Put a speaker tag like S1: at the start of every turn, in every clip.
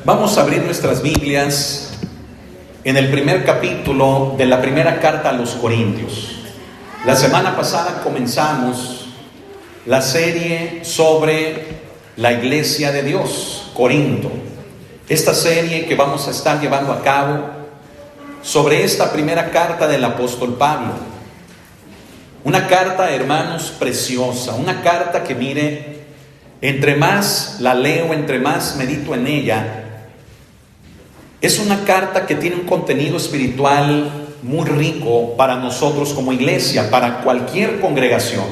S1: Vamos a abrir nuestras Biblias en el primer capítulo de la primera carta a los Corintios. La semana pasada comenzamos la serie sobre la iglesia de Dios, Corinto. Esta serie que vamos a estar llevando a cabo sobre esta primera carta del apóstol Pablo. Una carta, hermanos, preciosa. Una carta que, mire, entre más la leo, entre más medito en ella, es una carta que tiene un contenido espiritual muy rico para nosotros como iglesia, para cualquier congregación.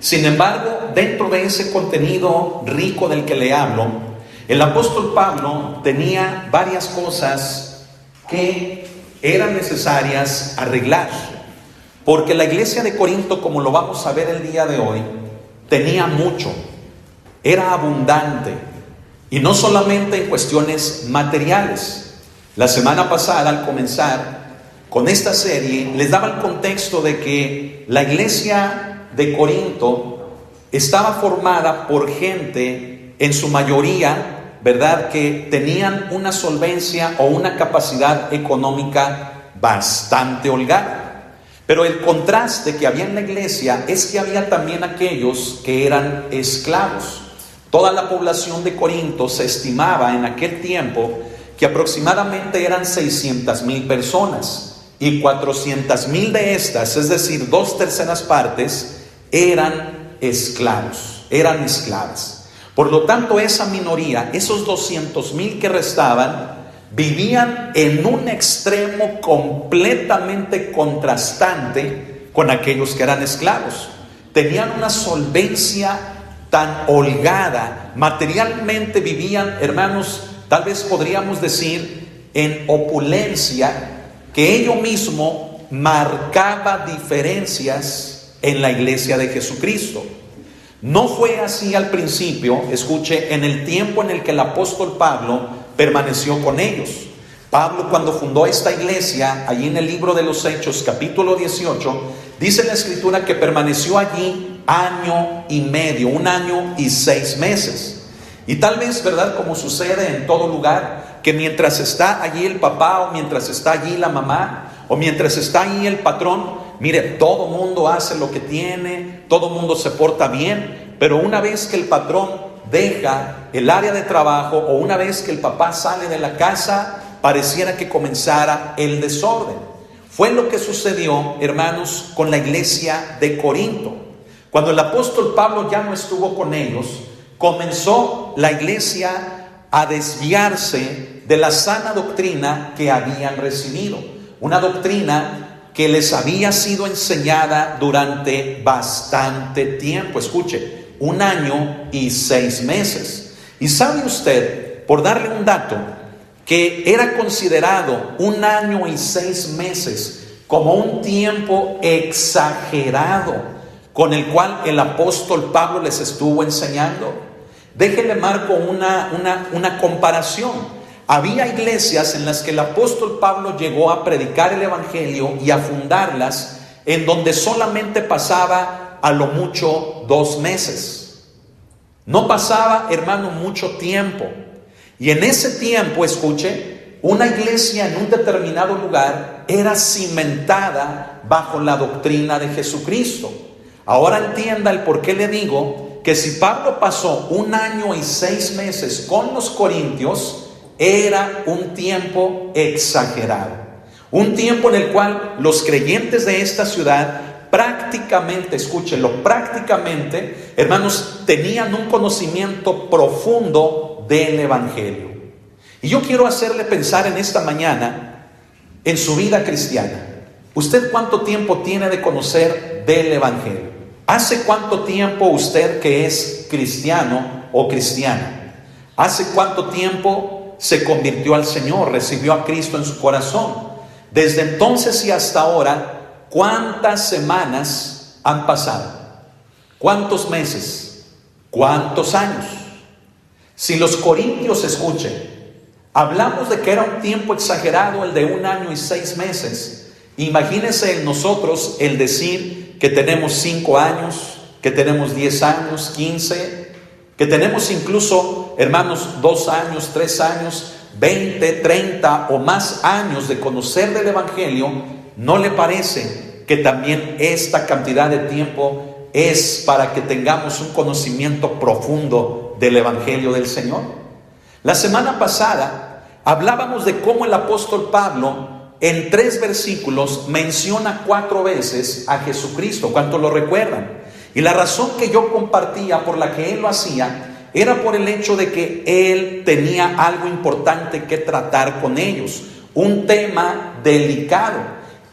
S1: Sin embargo, dentro de ese contenido rico del que le hablo, el apóstol Pablo tenía varias cosas que eran necesarias arreglar. Porque la iglesia de Corinto, como lo vamos a ver el día de hoy, tenía mucho, era abundante. Y no solamente en cuestiones materiales. La semana pasada, al comenzar con esta serie, les daba el contexto de que la iglesia de Corinto estaba formada por gente, en su mayoría, ¿verdad?, que tenían una solvencia o una capacidad económica bastante holgada. Pero el contraste que había en la iglesia es que había también aquellos que eran esclavos. Toda la población de Corinto se estimaba en aquel tiempo que aproximadamente eran 600,000 personas, y 400,000 de estas, es decir, 2/3 partes, eran esclavos, eran esclavas. Por lo tanto, esa minoría, esos 200,000 que restaban, vivían en un extremo completamente contrastante con aquellos que eran esclavos. Tenían una solvencia tan holgada, materialmente vivían, hermanos, tal vez podríamos decir, en opulencia, que ello mismo marcaba diferencias en la iglesia de Jesucristo. No fue así al principio, escuche, en el tiempo en el que el apóstol Pablo permaneció con ellos. Pablo, cuando fundó esta iglesia, allí en el libro de los Hechos, capítulo 18, dice la escritura que permaneció allí 1 año y medio, 1 año y 6 meses. Y tal vez, ¿verdad?, como sucede en todo lugar, que mientras está allí el papá, o mientras está allí la mamá, o mientras está allí el patrón, mire, todo mundo hace lo que tiene, todo mundo se porta bien, pero una vez que el patrón deja el área de trabajo, o una vez que el papá sale de la casa, pareciera que comenzara el desorden. Fue lo que sucedió, hermanos, con la iglesia de Corinto. Cuando el apóstol Pablo ya no estuvo con ellos, comenzó la iglesia a desviarse de la sana doctrina que habían recibido. Una doctrina que les había sido enseñada durante bastante tiempo. Escuche, 1 año y 6 meses. Y sabe usted, por darle un dato, que era considerado 1 año y 6 meses como un tiempo exagerado con el cual el apóstol Pablo les estuvo enseñando. Déjenle marco una comparación. Había iglesias en las que el apóstol Pablo llegó a predicar el evangelio y a fundarlas, en donde solamente pasaba a lo mucho 2 meses. No pasaba, hermano, mucho tiempo. Y en ese tiempo, escuche, una iglesia en un determinado lugar era cimentada bajo la doctrina de Jesucristo. Ahora entienda el por qué le digo que si Pablo pasó 1 año y 6 meses con los corintios, era un tiempo exagerado. Un tiempo en el cual los creyentes de esta ciudad prácticamente, escúchenlo, prácticamente, hermanos, tenían un conocimiento profundo del evangelio. Y yo quiero hacerle pensar en esta mañana en su vida cristiana. ¿Usted cuánto tiempo tiene de conocer del evangelio? ¿Hace cuánto tiempo usted que es cristiano o cristiana? ¿Hace cuánto tiempo se convirtió al Señor, recibió a Cristo en su corazón? Desde entonces y hasta ahora, ¿cuántas semanas han pasado? ¿Cuántos meses? ¿Cuántos años? Si los corintios, escuchen, hablamos de que era un tiempo exagerado el de 1 año y 6 meses. Imagínense en nosotros el decir que tenemos 5 años, que tenemos 10 años, 15, que tenemos incluso, hermanos, 2 años, 3 años, 20, 30 o más años de conocer del Evangelio, ¿no le parece que también esta cantidad de tiempo es para que tengamos un conocimiento profundo del Evangelio del Señor? La semana pasada hablábamos de cómo el apóstol Pablo en 3 versículos menciona 4 veces a Jesucristo. ¿Cuántos lo recuerdan? Y la razón que yo compartía por la que él lo hacía era por el hecho de que él tenía algo importante que tratar con ellos, un tema delicado.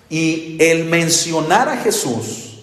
S1: Y el mencionar a Jesús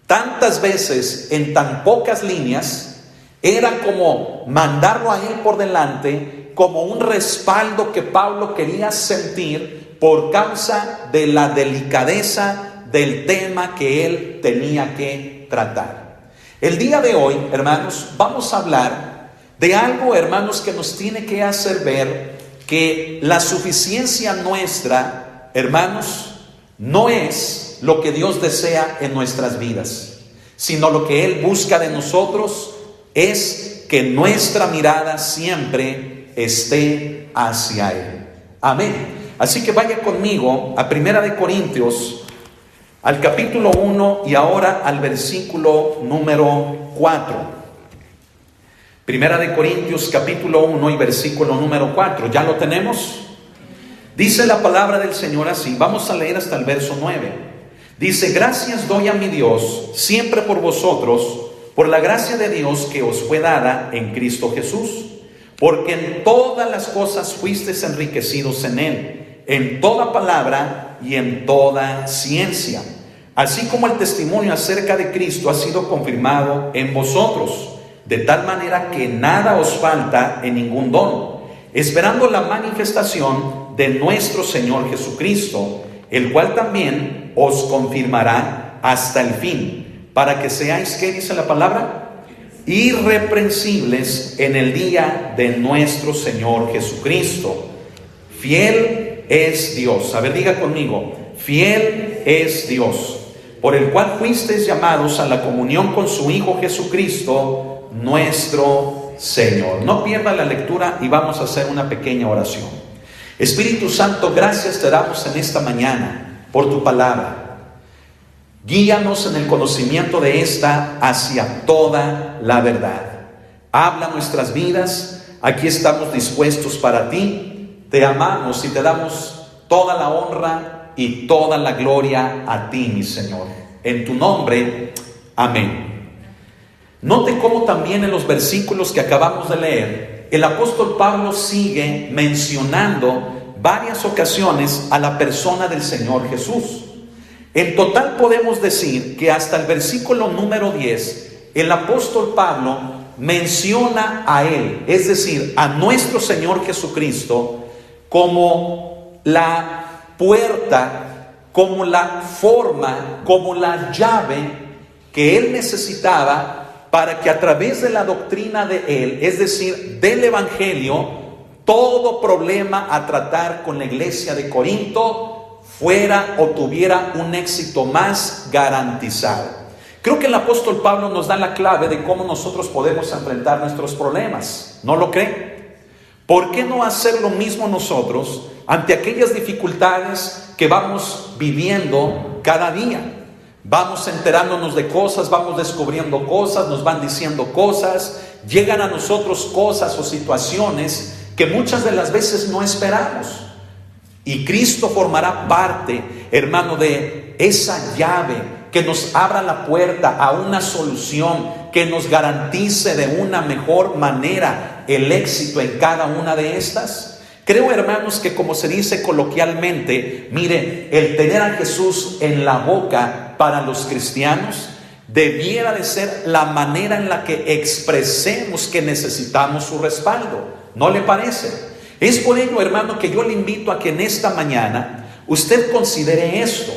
S1: tantas veces en tan pocas líneas era como mandarlo a él por delante, como un respaldo que Pablo quería sentir por causa de la delicadeza del tema que él tenía que tratar. El día de hoy, hermanos, vamos a hablar de algo, hermanos, que nos tiene que hacer ver que la suficiencia nuestra, hermanos, no es lo que Dios desea en nuestras vidas, sino lo que Él busca de nosotros es que nuestra mirada siempre esté hacia Él. Amén. Así que vaya conmigo a 1 Corintios, al capítulo 1 y ahora al versículo número 4. 1 Corintios capítulo 1 y versículo número 4. ¿Ya lo tenemos? Dice la palabra del Señor así. Vamos a leer hasta el verso 9. Dice: gracias doy a mi Dios siempre por vosotros, por la gracia de Dios que os fue dada en Cristo Jesús, porque en todas las cosas fuisteis enriquecidos en Él, en toda palabra y en toda ciencia, así como el testimonio acerca de Cristo ha sido confirmado en vosotros, de tal manera que nada os falta en ningún don, esperando la manifestación de nuestro Señor Jesucristo, el cual también os confirmará hasta el fin, para que seáis, ¿qué dice la palabra? Irreprensibles en el día de nuestro Señor Jesucristo. Fiel es Dios. A ver, diga conmigo: fiel es Dios, por el cual fuisteis llamados a la comunión con su Hijo Jesucristo, nuestro Señor. No pierda la lectura y vamos a hacer una pequeña oración. Espíritu Santo, gracias te damos en esta mañana por tu palabra. Guíanos en el conocimiento de esta hacia toda la verdad. Habla nuestras vidas. Aquí estamos dispuestos para ti. Te amamos y te damos toda la honra y toda la gloria a ti, mi Señor. En tu nombre, amén. Note cómo también en los versículos que acabamos de leer, el apóstol Pablo sigue mencionando varias ocasiones a la persona del Señor Jesús. En total podemos decir que hasta el versículo número 10, el apóstol Pablo menciona a Él, es decir, a nuestro Señor Jesucristo, como la puerta, como la forma, como la llave que él necesitaba para que a través de la doctrina de él, es decir, del Evangelio, todo problema a tratar con la iglesia de Corinto fuera o tuviera un éxito más garantizado. Creo que el apóstol Pablo nos da la clave de cómo nosotros podemos enfrentar nuestros problemas. ¿No lo cree? ¿Por qué no hacer lo mismo nosotros ante aquellas dificultades que vamos viviendo cada día? Vamos enterándonos de cosas, vamos descubriendo cosas, nos van diciendo cosas, llegan a nosotros cosas o situaciones que muchas de las veces no esperamos. Y Cristo formará parte, hermano, de esa llave que nos abra la puerta a una solución, que nos garantice de una mejor manera el éxito en cada una de estas. Creo, hermanos, que como se dice coloquialmente, mire, el tener a Jesús en la boca para los cristianos debiera de ser la manera en la que expresemos que necesitamos su respaldo. ¿No le parece? Es por ello, hermano, que yo le invito a que en esta mañana usted considere esto,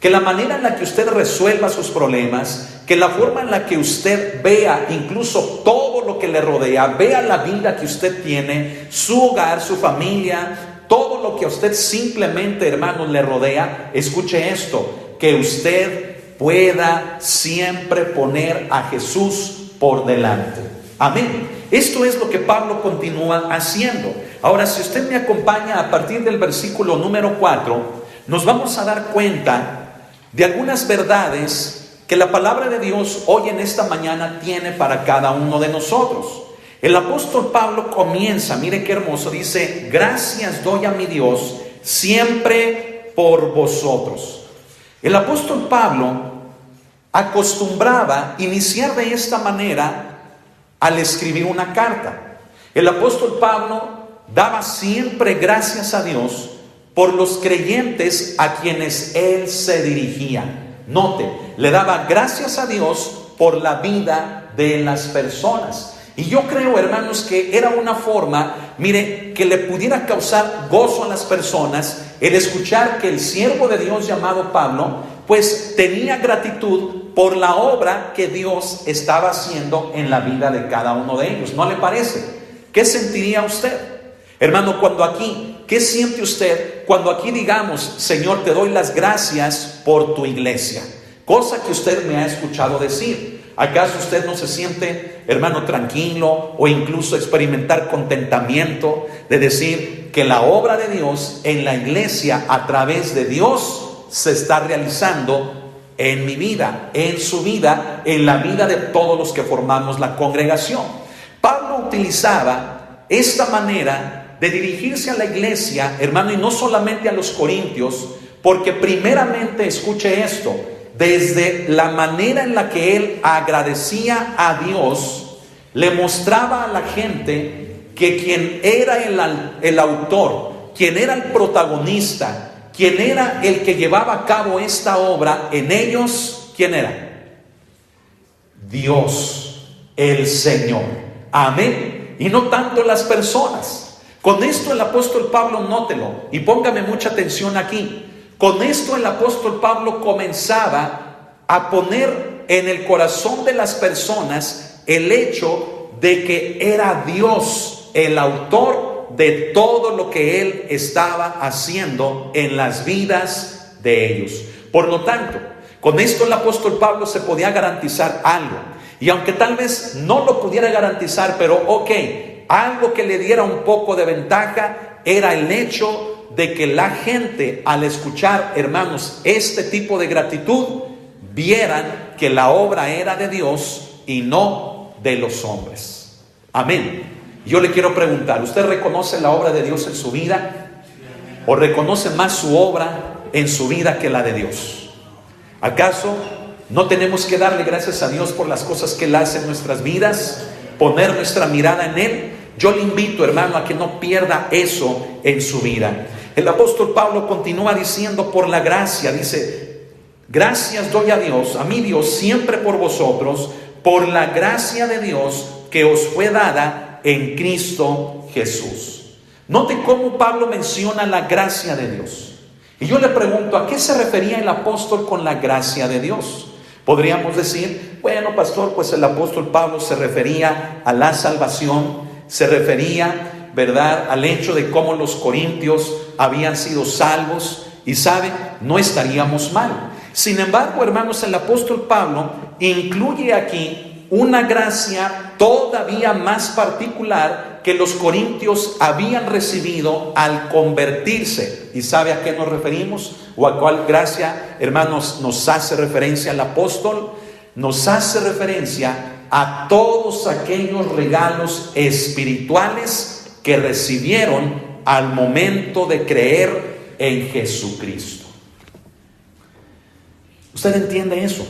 S1: que la manera en la que usted resuelva sus problemas, que la forma en la que usted vea incluso todo lo que le rodea, vea la vida que usted tiene, su hogar, su familia, todo lo que a usted simplemente, hermano, le rodea, escuche esto, que usted pueda siempre poner a Jesús por delante. Amén. Esto es lo que Pablo continúa haciendo. Ahora, si usted me acompaña a partir del versículo número 4, nos vamos a dar cuenta de algunas verdades que la palabra de Dios hoy en esta mañana tiene para cada uno de nosotros. El apóstol Pablo comienza, mire qué hermoso, dice: gracias doy a mi Dios siempre por vosotros. El apóstol Pablo acostumbraba iniciar de esta manera al escribir una carta. El apóstol Pablo daba siempre gracias a Dios por los creyentes a quienes él se dirigía. Note, le daba gracias a Dios por la vida de las personas. Y yo creo, hermanos, que era una forma, mire, que le pudiera causar gozo a las personas el escuchar que el siervo de Dios llamado Pablo, pues tenía gratitud por la obra que Dios estaba haciendo en la vida de cada uno de ellos. ¿No le parece? ¿Qué sentiría usted, hermano, cuando aquí, qué siente usted cuando aquí digamos: Señor, te doy las gracias por tu iglesia? Cosa que usted me ha escuchado decir. ¿Acaso usted no se siente, hermano, tranquilo o incluso experimentar contentamiento de decir que la obra de Dios en la iglesia a través de Dios se está realizando en mi vida, en su vida, en la vida de todos los que formamos la congregación? Pablo utilizaba esta manera de dirigirse a la iglesia, hermano, y no solamente a los corintios, porque primeramente, escuche esto, desde la manera en la que él agradecía a Dios, le mostraba a la gente que quien era el autor, quien era el protagonista, quien era el que llevaba a cabo esta obra en ellos, ¿quién era? Dios, el Señor. Amén. Y no tanto las personas. Con esto el apóstol Pablo, nótelo y póngame mucha atención aquí. Con esto el apóstol Pablo comenzaba a poner en el corazón de las personas el hecho de que era Dios el autor de todo lo que él estaba haciendo en las vidas de ellos. Por lo tanto, con esto el apóstol Pablo se podía garantizar algo. Y aunque tal vez no lo pudiera garantizar, pero algo que le diera un poco de ventaja era el hecho de que la gente, al escuchar, hermanos, este tipo de gratitud, vieran que la obra era de Dios y no de los hombres. Amén. Yo le quiero preguntar, ¿usted reconoce la obra de Dios en su vida? ¿O reconoce más su obra en su vida que la de Dios? ¿Acaso no tenemos que darle gracias a Dios por las cosas que Él hace en nuestras vidas? Poner nuestra mirada en Él. Yo le invito, hermano, a que no pierda eso en su vida. El apóstol Pablo continúa diciendo: por la gracia, dice, gracias doy a Dios, a mi Dios, siempre por vosotros, por la gracia de Dios que os fue dada en Cristo Jesús. Note cómo Pablo menciona la gracia de Dios. Y yo le pregunto, ¿a qué se refería el apóstol con la gracia de Dios? Podríamos decir, bueno, pastor, pues el apóstol Pablo se refería a la salvación, se refería, ¿verdad?, al hecho de cómo los corintios habían sido salvos. Y sabe, no estaríamos mal. Sin embargo, hermanos, el apóstol Pablo incluye aquí una gracia todavía más particular que los corintios habían recibido al convertirse. ¿Y sabe a qué nos referimos? ¿O a cuál gracia, hermanos, nos hace referencia el apóstol? Nos hace referencia a todos aquellos regalos espirituales que recibieron al momento de creer en Jesucristo. ¿Usted entiende eso?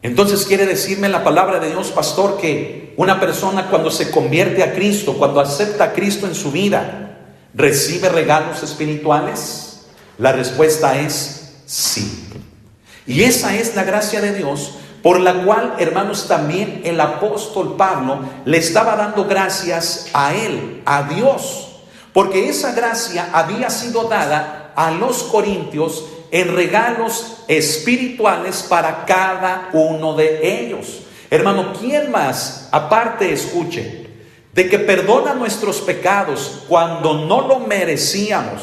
S1: Entonces quiere decirme la palabra de Dios, pastor, que una persona cuando se convierte a Cristo, cuando acepta a Cristo en su vida, ¿recibe regalos espirituales? La respuesta es sí. Y esa es la gracia de Dios, por la cual, hermanos, también el apóstol Pablo le estaba dando gracias a él, a Dios, porque esa gracia había sido dada a los corintios en regalos espirituales para cada uno de ellos. Hermano, ¿quién más, aparte, escuche, de que perdona nuestros pecados cuando no lo merecíamos,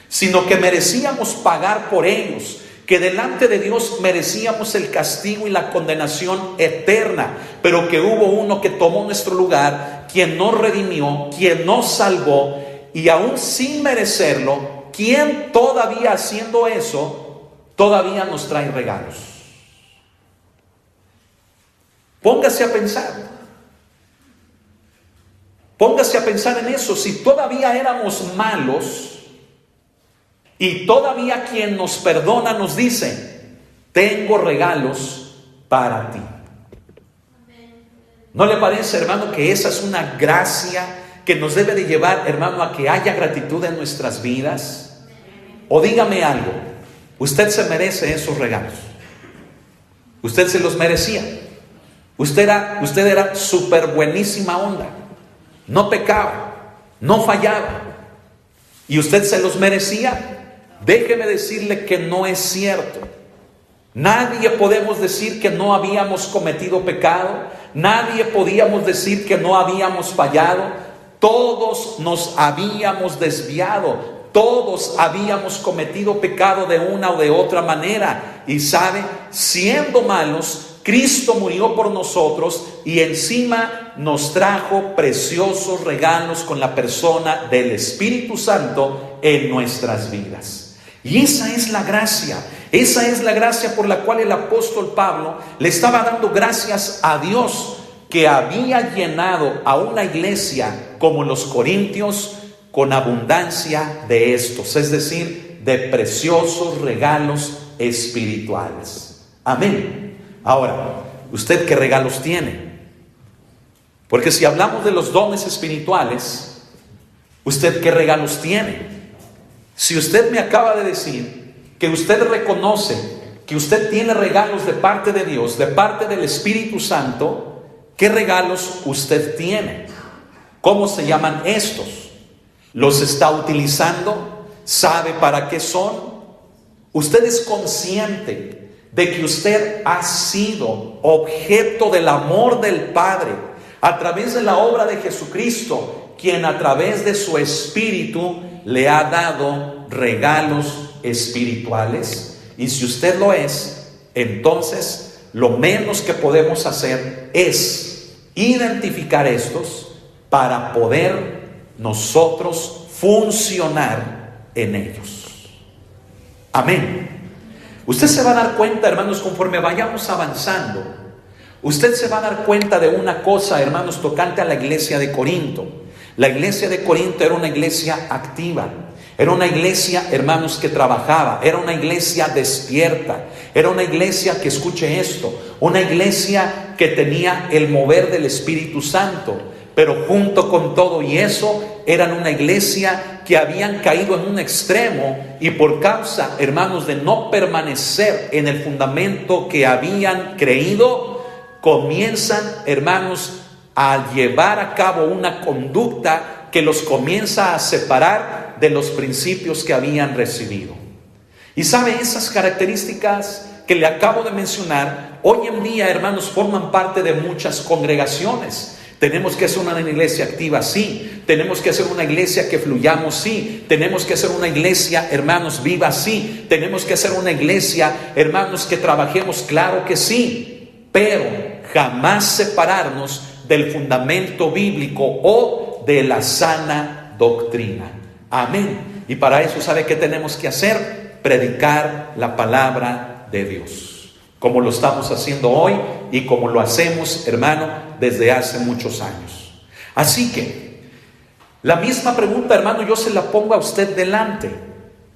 S1: sino que merecíamos pagar por ellos, que delante de Dios merecíamos el castigo y la condenación eterna, pero que hubo uno que tomó nuestro lugar, quien nos redimió, quien nos salvó, y aún sin merecerlo, quien todavía haciendo eso, todavía nos trae regalos. Póngase a pensar. Póngase a pensar en eso. Si todavía éramos malos, y todavía quien nos perdona nos dice: tengo regalos para ti. ¿No le parece, hermano, que esa es una gracia que nos debe de llevar, hermano, a que haya gratitud en nuestras vidas? O dígame algo, usted se merece esos regalos. Usted se los merecía. Usted era súper buenísima onda. No pecaba, no fallaba. ¿Y usted se los merecía? Déjeme decirle que no es cierto. Nadie podemos decir que no habíamos cometido pecado. Nadie podíamos decir que no habíamos fallado. Todos nos habíamos desviado. Todos habíamos cometido pecado de una o de otra manera. Y sabe, siendo malos, Cristo murió por nosotros y encima nos trajo preciosos regalos con la persona del Espíritu Santo en nuestras vidas. Y esa es la gracia por la cual el apóstol Pablo le estaba dando gracias a Dios, que había llenado a una iglesia como los Corintios con abundancia de estos, es decir, de preciosos regalos espirituales. Amén. Ahora, ¿usted qué regalos tiene? Porque si hablamos de los dones espirituales, ¿usted qué regalos tiene? Si usted me acaba de decir que usted reconoce que usted tiene regalos de parte de Dios, de parte del Espíritu Santo, ¿qué regalos usted tiene? ¿Cómo se llaman estos? ¿Los está utilizando? ¿Sabe para qué son? ¿Usted es consciente de que usted ha sido objeto del amor del Padre a través de la obra de Jesucristo, quien a través de su Espíritu le ha dado regalos espirituales? Y si usted lo es, entonces lo menos que podemos hacer es identificar estos para poder nosotros funcionar en ellos. Amén. Usted se va a dar cuenta, hermanos, conforme vayamos avanzando, usted se va a dar cuenta de una cosa, hermanos, tocante a la iglesia de Corinto. La iglesia de Corinto era una iglesia activa, era una iglesia, hermanos, que trabajaba, era una iglesia despierta, era una iglesia que, escuche esto, una iglesia que tenía el mover del Espíritu Santo, pero junto con todo y eso, eran una iglesia que habían caído en un extremo y por causa, hermanos, de no permanecer en el fundamento que habían creído, comienzan, hermanos, a llevar a cabo una conducta que los comienza a separar de los principios que habían recibido. Y sabe, esas características que le acabo de mencionar, hoy en día, hermanos, forman parte de muchas congregaciones. Tenemos que ser una iglesia activa, sí. Tenemos que ser una iglesia que fluyamos, sí. Tenemos que ser una iglesia, hermanos, viva, sí. Tenemos que ser una iglesia, hermanos, que trabajemos, claro que sí. Pero jamás separarnos del fundamento bíblico o de la sana doctrina. Amén. Y para eso, ¿sabe qué tenemos que hacer? Predicar la palabra de Dios, como lo estamos haciendo hoy y como lo hacemos, hermano, desde hace muchos años. Así que, la misma pregunta, hermano, yo se la pongo a usted delante.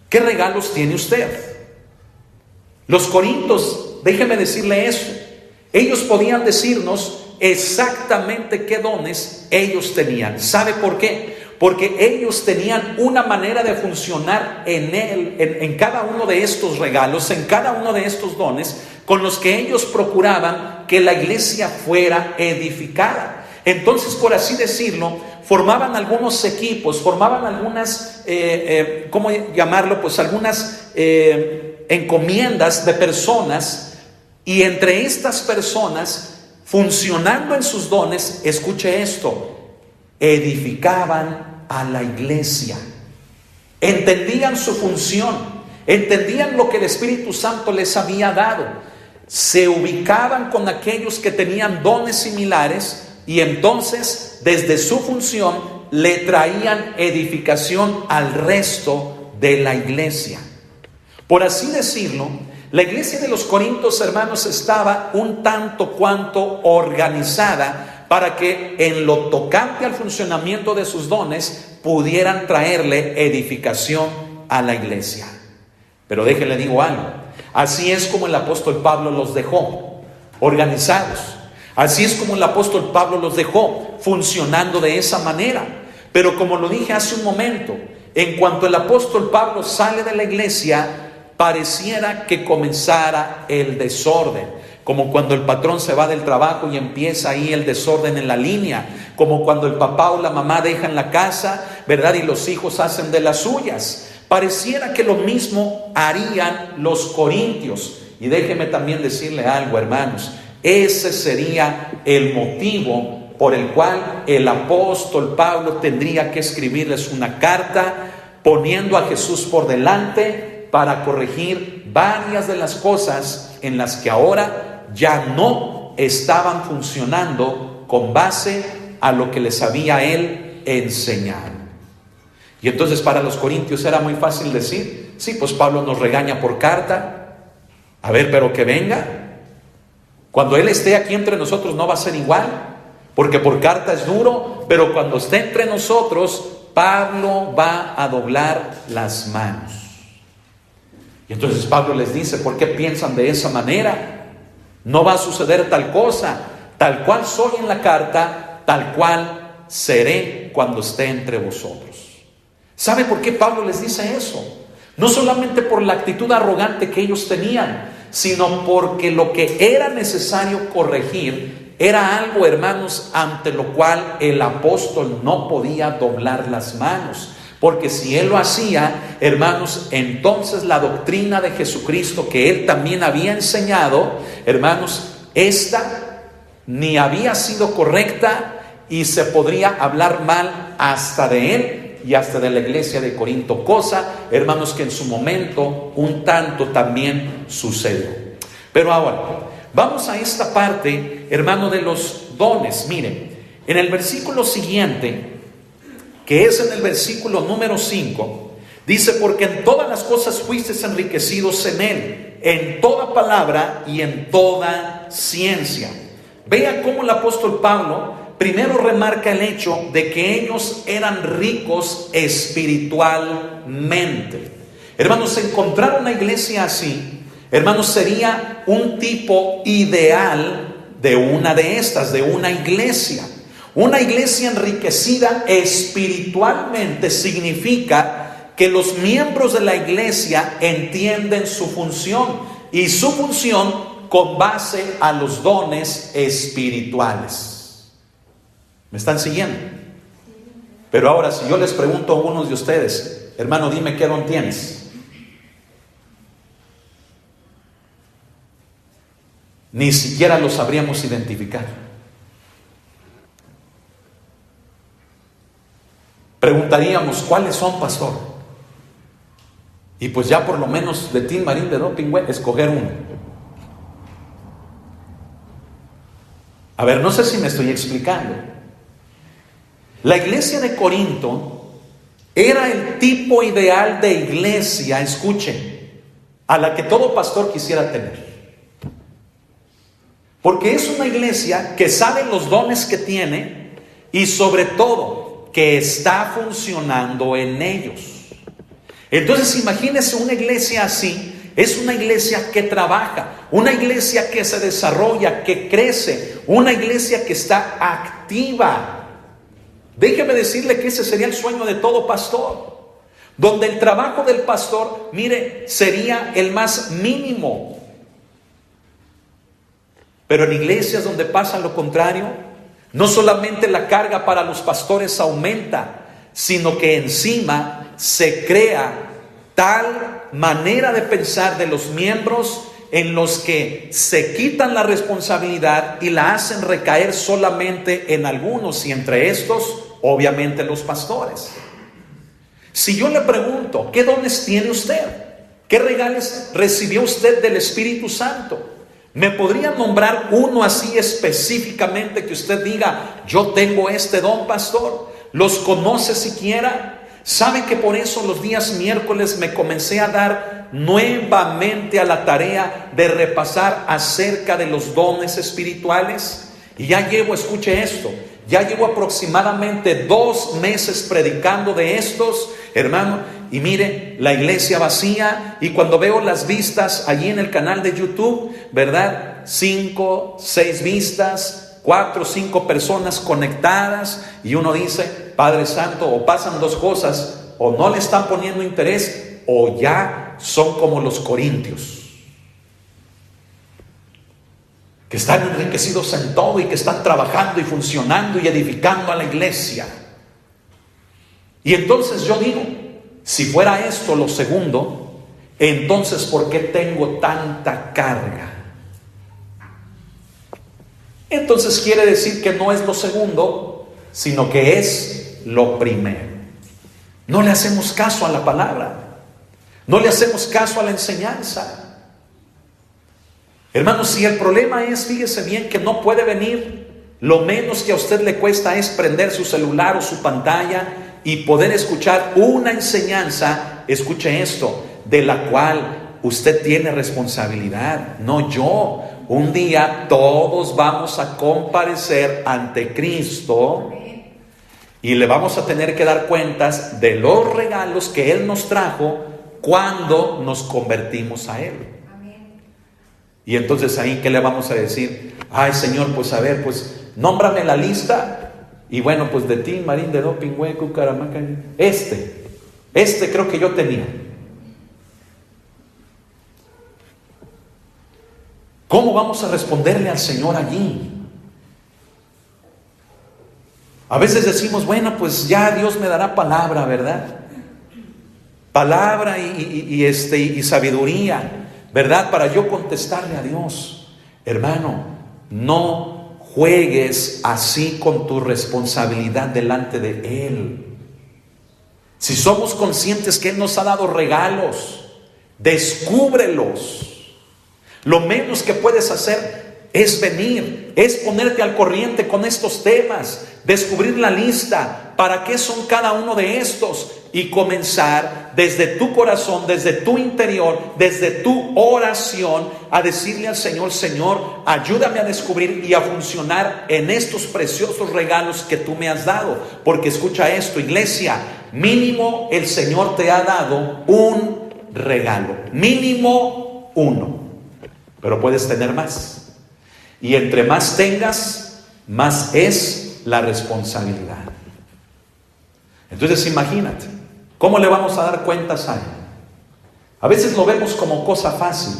S1: ¿Qué regalos tiene usted? Los corintios, déjeme decirle eso, ellos podían decirnos exactamente qué dones ellos tenían. ¿Sabe por qué? Porque ellos tenían una manera de funcionar en cada uno de estos regalos, en cada uno de estos dones, con los que ellos procuraban que la iglesia fuera edificada. Entonces, por así decirlo, formaban algunos equipos, formaban algunas, ¿cómo llamarlo? Pues algunas encomiendas de personas, y entre estas personas, funcionando en sus dones, escuche esto, edificaban a la iglesia. Entendían su función, entendían lo que el Espíritu Santo les había dado, se ubicaban con aquellos que tenían dones similares y entonces desde su función le traían edificación al resto de la iglesia. Por así decirlo, la iglesia de los Corintios, hermanos, estaba un tanto cuanto organizada para que en lo tocante al funcionamiento de sus dones pudieran traerle edificación a la iglesia. Pero déjenle digo algo, así es como el apóstol Pablo los dejó, organizados. Así es como el apóstol Pablo los dejó, funcionando de esa manera. Pero como lo dije hace un momento, en cuanto el apóstol Pablo sale de la iglesia, pareciera que comenzara el desorden, como cuando el patrón se va del trabajo y empieza ahí el desorden en la línea, como cuando el papá o la mamá dejan la casa, ¿verdad? Y los hijos hacen de las suyas. Pareciera que lo mismo harían los corintios. Y déjeme también decirle algo, hermanos, ese sería el motivo por el cual el apóstol Pablo tendría que escribirles una carta poniendo a Jesús por delante, para corregir varias de las cosas en las que ahora ya no estaban funcionando con base a lo que les había él enseñado. Y entonces para los corintios era muy fácil decir, sí, pues Pablo nos regaña por carta, a ver, pero que venga. Cuando él esté aquí entre nosotros no va a ser igual, porque por carta es duro, pero cuando esté entre nosotros, Pablo va a doblar las manos. Y entonces Pablo les dice, ¿por qué piensan de esa manera? No va a suceder tal cosa, tal cual soy en la carta, tal cual seré cuando esté entre vosotros. ¿Sabe por qué Pablo les dice eso? No solamente por la actitud arrogante que ellos tenían, sino porque lo que era necesario corregir era algo, hermanos, ante lo cual el apóstol no podía doblar las manos. Porque si él lo hacía, hermanos, entonces la doctrina de Jesucristo que él también había enseñado, hermanos, esta ni había sido correcta y se podría hablar mal hasta de él y hasta de la iglesia de Corinto, cosa, hermanos, que en su momento un tanto también sucedió. Pero ahora, vamos a esta parte, hermano, de los dones. Miren, en el versículo siguiente, que es en el versículo número 5, dice, porque en todas las cosas fuisteis enriquecidos en él, en toda palabra y en toda ciencia. Vea cómo el apóstol Pablo primero remarca el hecho de que ellos eran ricos espiritualmente. Hermanos, encontrar una iglesia así, hermanos, sería un tipo ideal de una de estas, de una iglesia. Una iglesia enriquecida espiritualmente significa que los miembros de la iglesia entienden su función, y su función con base a los dones espirituales. ¿Me están siguiendo? Pero ahora, si yo les pregunto a algunos de ustedes, hermano, dime qué don tienes, ni siquiera lo sabríamos identificar. Preguntaríamos, ¿cuáles son, pastor? Y pues ya por lo menos de Tim Marín de Dopingüe, escoger uno. A ver, no sé si me estoy explicando. La iglesia de Corinto era el tipo ideal de iglesia, escuchen, a la que todo pastor quisiera tener. Porque es una iglesia que sabe los dones que tiene y sobre todo que está funcionando en ellos. Entonces imagínense una iglesia así. Es una iglesia que trabaja, una iglesia que se desarrolla, que crece, una iglesia que está activa. Déjeme decirle que ese sería el sueño de todo pastor, donde el trabajo del pastor, mire, sería el más mínimo. Pero en iglesias donde pasa lo contrario, no solamente la carga para los pastores aumenta, sino que encima se crea tal manera de pensar de los miembros en los que se quitan la responsabilidad y la hacen recaer solamente en algunos, y entre estos, obviamente, los pastores. Si yo le pregunto, ¿qué dones tiene usted? ¿Qué regalos recibió usted del Espíritu Santo? ¿Me podría nombrar uno así específicamente que usted diga, yo tengo este don, pastor? ¿Los conoce siquiera? ¿Sabe que por eso los días miércoles me comencé a dar nuevamente a la tarea de repasar acerca de los dones espirituales? Y ya llevo, escuche esto, ya llevo aproximadamente 2 meses predicando de estos, hermano, y mire, la iglesia vacía, y cuando veo las vistas allí en el canal de YouTube, ¿verdad? 5, 6 vistas, 4, 5 personas conectadas, y uno dice, Padre Santo, o pasan 2 cosas, o no le están poniendo interés, o ya son como los corintios, que están enriquecidos en todo y que están trabajando y funcionando y edificando a la iglesia. Y entonces yo digo, si fuera esto lo segundo, entonces ¿por qué tengo tanta carga? Entonces quiere decir que no es lo segundo, sino que es lo primero. No le hacemos caso a la palabra, no le hacemos caso a la enseñanza. Hermanos, si el problema es, fíjese bien, que no puede venir, lo menos que a usted le cuesta es prender su celular o su pantalla y poder escuchar una enseñanza, escuche esto, de la cual usted tiene responsabilidad, no yo. Un día todos vamos a comparecer ante Cristo y le vamos a tener que dar cuentas de los regalos que Él nos trajo cuando nos convertimos a Él. Y entonces ahí, ¿qué le vamos a decir? Ay, Señor, pues a ver, pues nómbrame la lista. Y bueno, pues de ti, Marín, de Do, Pingüe, Cucaramaca, este creo que yo tenía. ¿Cómo vamos a responderle al Señor allí? A veces decimos, bueno, pues ya Dios me dará palabra, ¿verdad? Palabra y sabiduría, ¿verdad? Para yo contestarle a Dios. Hermano, no juegues así con tu responsabilidad delante de Él. Si somos conscientes que Él nos ha dado regalos, descúbrelos. Lo menos que puedes hacer es venir, es ponerte al corriente con estos temas, descubrir la lista, para qué son cada uno de estos, y comenzar desde tu corazón, desde tu interior, desde tu oración, a decirle al Señor, Señor, ayúdame a descubrir y a funcionar en estos preciosos regalos que tú me has dado. Porque escucha esto, iglesia, mínimo el Señor te ha dado un regalo, mínimo uno, pero puedes tener más. Y entre más tengas, más es la responsabilidad. Entonces imagínate, ¿cómo le vamos a dar cuentas a Él? A veces lo vemos como cosa fácil,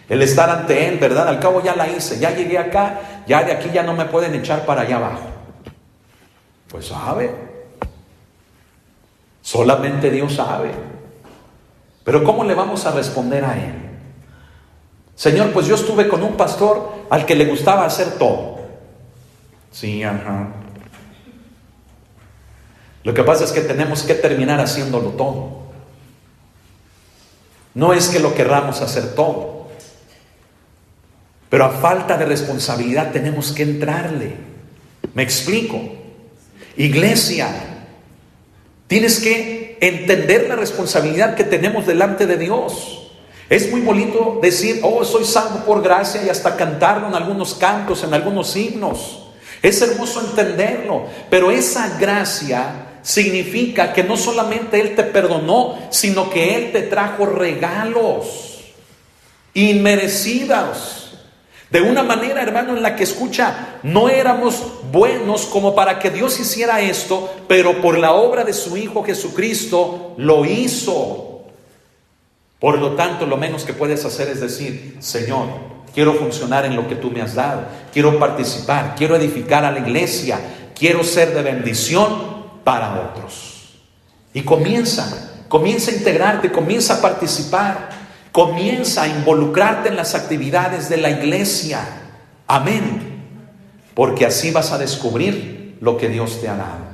S1: el estar ante Él, ¿verdad? Al cabo ya la hice, ya llegué acá, ya de aquí ya no me pueden echar para allá abajo. Pues sabe, solamente Dios sabe. Pero ¿cómo le vamos a responder a Él? Señor, pues yo estuve con un pastor al que le gustaba hacer todo. Sí, ajá. Lo que pasa es que tenemos que terminar haciéndolo todo. No es que lo querramos hacer todo, pero a falta de responsabilidad tenemos que entrarle. ¿Me explico? Iglesia, tienes que entender la responsabilidad que tenemos delante de Dios. Es muy bonito decir, oh, soy salvo por gracia, y hasta cantarlo en algunos cantos, en algunos himnos. Es hermoso entenderlo, pero esa gracia significa que no solamente Él te perdonó, sino que Él te trajo regalos inmerecidos. De una manera, hermano, en la que, escucha, no éramos buenos como para que Dios hiciera esto, pero por la obra de su Hijo Jesucristo lo hizo. Por lo tanto, lo menos que puedes hacer es decir, Señor, quiero funcionar en lo que tú me has dado, quiero participar, quiero edificar a la iglesia, quiero ser de bendición para otros. Y comienza a integrarte, comienza a participar, comienza a involucrarte en las actividades de la iglesia. Amén. Porque así vas a descubrir lo que Dios te ha dado.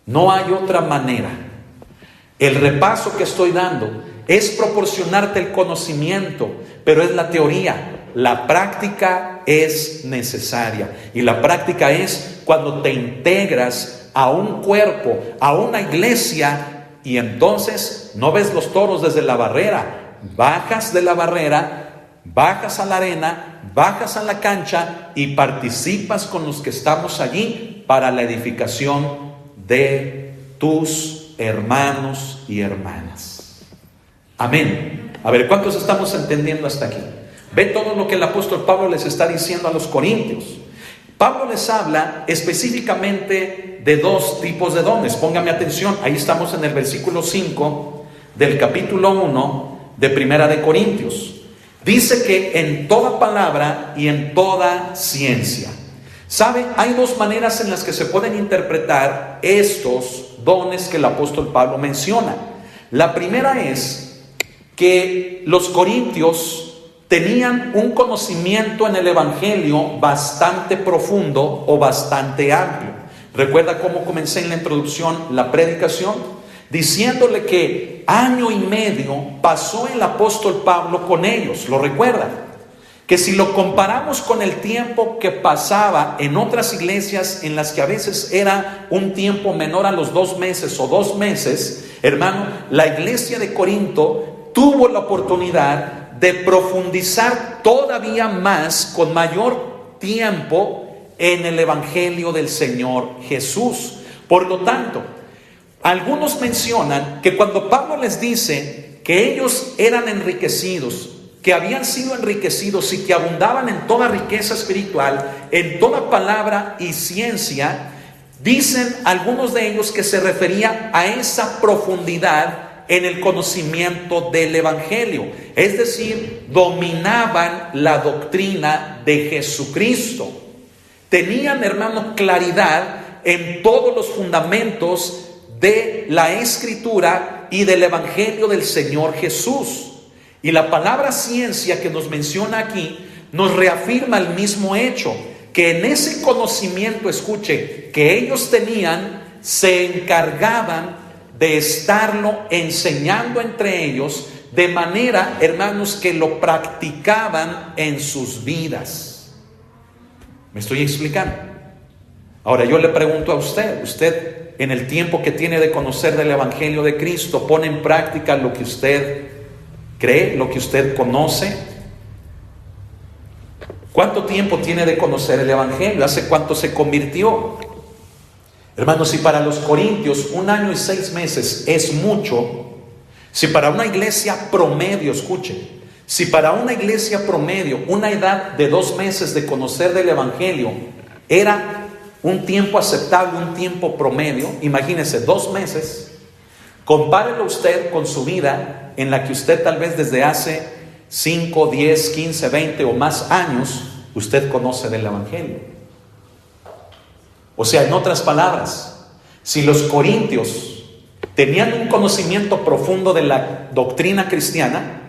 S1: No hay otra manera. El repaso que estoy dando es proporcionarte el conocimiento, pero es la teoría. La práctica es necesaria. Y la práctica es cuando te integras a un cuerpo, a una iglesia, y entonces no ves los toros desde la barrera. Bajas de la barrera, bajas a la arena, bajas a la cancha y participas con los que estamos allí para la edificación de tus hermanos y hermanas. Amén. A ver, ¿cuántos estamos entendiendo hasta aquí? Ve todo lo que el apóstol Pablo les está diciendo a los corintios. Pablo les habla específicamente de dos tipos de dones. Póngame atención, ahí estamos en el versículo 5 del capítulo 1 de Primera de Corintios. Dice que en toda palabra y en toda ciencia. ¿Sabe? Hay dos maneras en las que se pueden interpretar estos dones que el apóstol Pablo menciona. La primera es que los corintios tenían un conocimiento en el evangelio bastante profundo o bastante amplio. ¿Recuerda cómo comencé en la introducción la predicación? Diciéndole que año y medio pasó el apóstol Pablo con ellos. ¿Lo recuerda? Que si lo comparamos con el tiempo que pasaba en otras iglesias en las que a veces era un tiempo menor a los 2 meses o 2 meses, hermano, la iglesia de Corinto tuvo la oportunidad de profundizar todavía más con mayor tiempo en el evangelio del Señor Jesús. Por lo tanto, algunos mencionan que cuando Pablo les dice que ellos eran enriquecidos, que habían sido enriquecidos y que abundaban en toda riqueza espiritual, en toda palabra y ciencia, dicen algunos de ellos que se refería a esa profundidad en el conocimiento del evangelio. Es decir, dominaban la doctrina de Jesucristo. Tenían, hermano, claridad en todos los fundamentos de la escritura y del evangelio del Señor Jesús. Y la palabra ciencia que nos menciona aquí nos reafirma el mismo hecho, que en ese conocimiento, escuche, que ellos tenían, se encargaban de estarlo enseñando entre ellos, de manera, hermanos, que lo practicaban en sus vidas. ¿Me estoy explicando? Ahora yo le pregunto a usted en el tiempo que tiene de conocer del evangelio de Cristo, ¿pone en práctica lo que usted cree, lo que usted conoce? ¿Cuánto tiempo tiene de conocer el evangelio? ¿Hace cuánto se convirtió? Hermanos, si para los corintios 1 año y 6 meses es mucho, si para una iglesia promedio, escuche, si para una iglesia promedio una edad de 2 meses de conocer del evangelio era un tiempo aceptable, un tiempo promedio, imagínese 2 meses, compárelo usted con su vida en la que usted tal vez desde hace 5, 10, 15, 20 o más años usted conoce del evangelio. O sea, en otras palabras, si los corintios tenían un conocimiento profundo de la doctrina cristiana,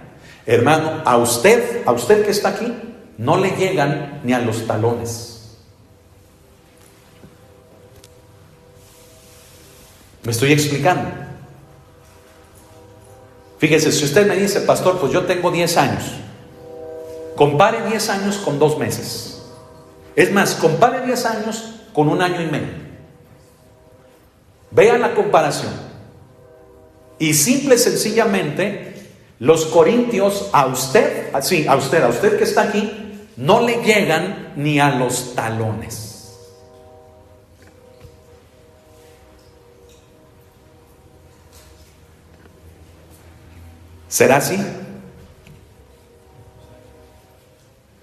S1: hermano, a usted que está aquí, no le llegan ni a los talones. ¿Me estoy explicando? Fíjese, si usted me dice, pastor, pues yo tengo 10 años, compare 10 años con 2 meses. Es más, compare 10 años con 1 año y medio. Vea la comparación. Y simple y sencillamente, los corintios a usted que está aquí, no le llegan ni a los talones. ¿Será así?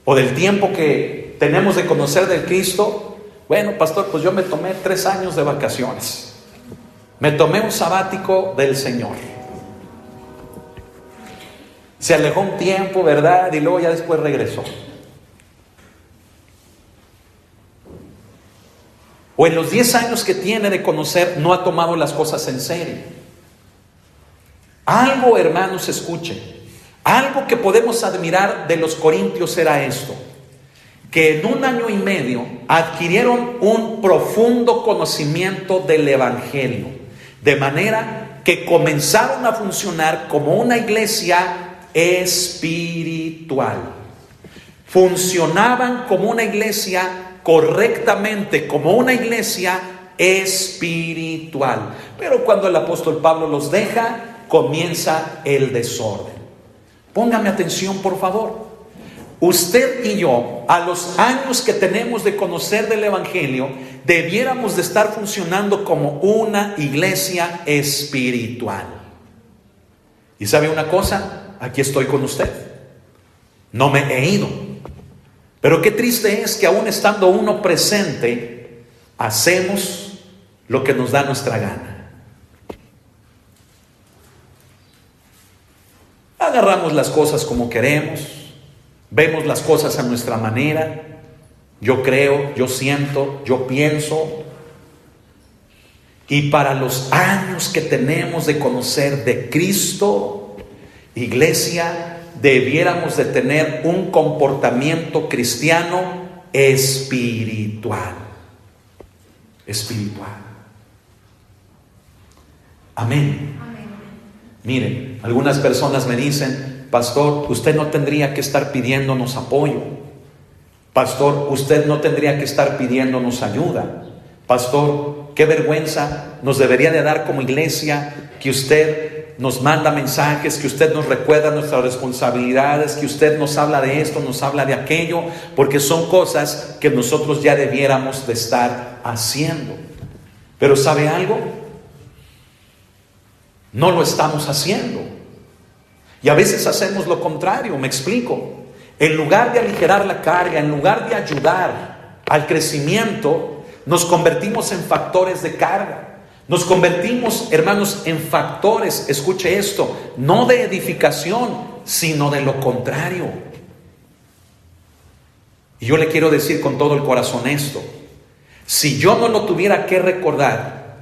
S1: O del tiempo que tenemos de conocer del Cristo, bueno, pastor, pues yo me tomé 3 años de vacaciones. Me tomé un sabático del Señor. Se alejó un tiempo, ¿verdad? Y luego ya después regresó. O en los 10 años que tiene de conocer, no ha tomado las cosas en serio. Algo, hermanos, escuchen. Algo que podemos admirar de los corintios era esto: que en 1 año y medio adquirieron un profundo conocimiento del evangelio, de manera que comenzaron a funcionar como una iglesia espiritual. Funcionaban como una iglesia correctamente, como una iglesia espiritual. Pero cuando el apóstol Pablo los deja, comienza el desorden. Póngame atención, por favor. Usted y yo, a los años que tenemos de conocer del Evangelio, debiéramos de estar funcionando como una iglesia espiritual. ¿Y sabe una cosa? Aquí estoy con usted. No me he ido. Pero qué triste es que aún estando uno presente, hacemos lo que nos da nuestra gana. Agarramos las cosas como queremos. Vemos las cosas a nuestra manera. Yo creo, yo siento, yo pienso. Y para los años que tenemos de conocer de Cristo, iglesia, debiéramos de tener un comportamiento cristiano espiritual. Espiritual. Amén. Miren, algunas personas me dicen: pastor, usted no tendría que estar pidiéndonos apoyo. Pastor, usted no tendría que estar pidiéndonos ayuda. Pastor, qué vergüenza nos debería de dar como iglesia que usted nos manda mensajes, que usted nos recuerda nuestras responsabilidades, que usted nos habla de esto, nos habla de aquello, porque son cosas que nosotros ya debiéramos de estar haciendo. Pero ¿sabe algo? No lo estamos haciendo. Y a veces hacemos lo contrario, me explico. En lugar de aligerar la carga, en lugar de ayudar al crecimiento, nos convertimos en factores de carga. Nos convertimos, hermanos, en factores, escuche esto, no de edificación, sino de lo contrario. Y yo le quiero decir con todo el corazón esto: si yo no lo tuviera que recordar,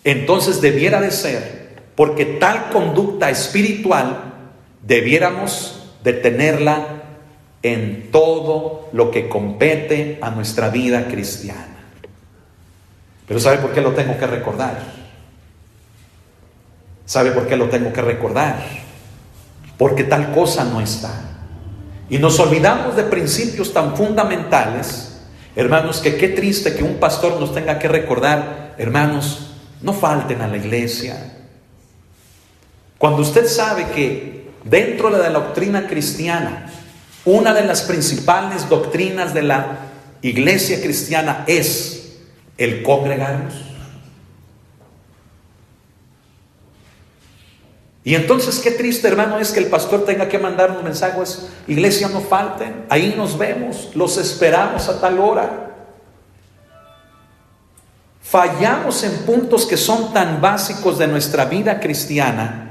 S1: entonces debiera de ser porque tal conducta espiritual debiéramos de tenerla en todo lo que compete a nuestra vida cristiana. Pero ¿sabe por qué lo tengo que recordar? ¿Sabe por qué lo tengo que recordar? Porque tal cosa no está. Y nos olvidamos de principios tan fundamentales, hermanos, que qué triste que un pastor nos tenga que recordar: hermanos, no falten a la iglesia. Cuando usted sabe que dentro de la doctrina cristiana, una de las principales doctrinas de la iglesia cristiana es el congregarnos. Y entonces qué triste, hermano, es que el pastor tenga que mandarnos mensajes: iglesia, no falten, ahí nos vemos, los esperamos a tal hora. Fallamos en puntos que son tan básicos de nuestra vida cristiana,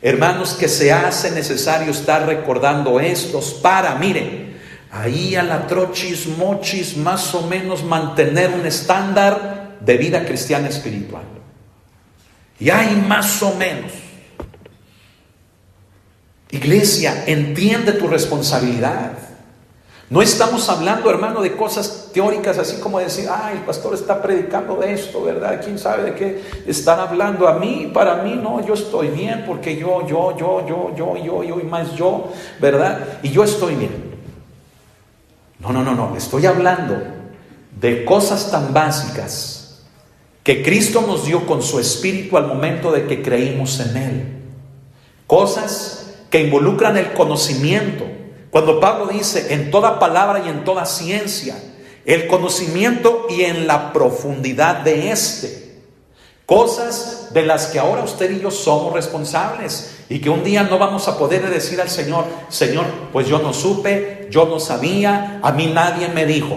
S1: hermanos, que se hace necesario estar recordando estos para, miren, ahí a la trochis, mochis, más o menos mantener un estándar de vida cristiana espiritual. Y hay más o menos. Iglesia, entiende tu responsabilidad. No estamos hablando, hermano, de cosas teóricas así como decir: el pastor está predicando de esto, ¿verdad? ¿Quién sabe de qué están hablando? A mí, para mí, no, yo estoy bien porque yo, y más yo, ¿verdad? Y yo estoy bien. No, estoy hablando de cosas tan básicas que Cristo nos dio con su Espíritu al momento de que creímos en Él. Cosas que involucran el conocimiento. Cuando Pablo dice: en toda palabra y en toda ciencia, el conocimiento y en la profundidad de este. Cosas de las que ahora usted y yo somos responsables y que un día no vamos a poder decir al Señor: Señor, pues yo no supe, yo no sabía, a mí nadie me dijo.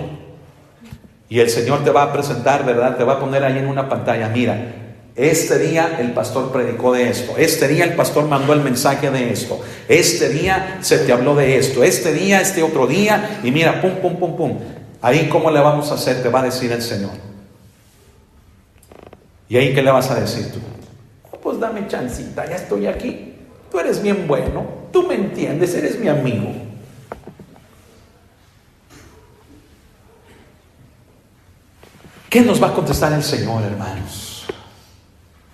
S1: Y el Señor te va a presentar, ¿verdad? Te va a poner ahí en una pantalla: mira, este día el pastor predicó de esto, este día el pastor mandó el mensaje de esto, este día se te habló de esto, este día, este otro día, y mira, pum. Ahí, ¿cómo le vamos a hacer? Te va a decir el Señor. ¿Y ahí qué le vas a decir tú? Pues dame chancita, ya estoy aquí. Tú eres bien bueno, tú me entiendes, eres mi amigo. ¿Qué nos va a contestar el Señor, hermanos?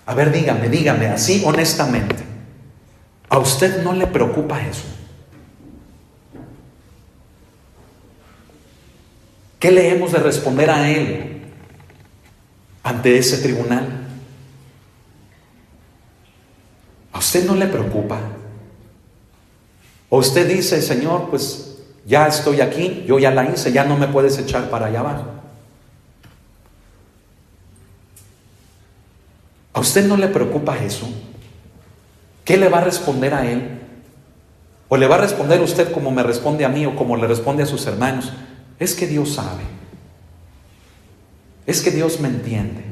S1: A ver, dígame, así honestamente, ¿a usted no le preocupa eso? ¿Qué le hemos de responder a Él ante ese tribunal? ¿A usted no le preocupa? ¿O usted dice, Señor, pues ya estoy aquí, yo ya la hice, ya no me puedes echar para allá abajo? ¿A usted no le preocupa eso? ¿Qué le va a responder a Él? ¿O le va a responder usted como me responde a mí o como le responde a sus hermanos? Es que Dios sabe. Es que Dios me entiende.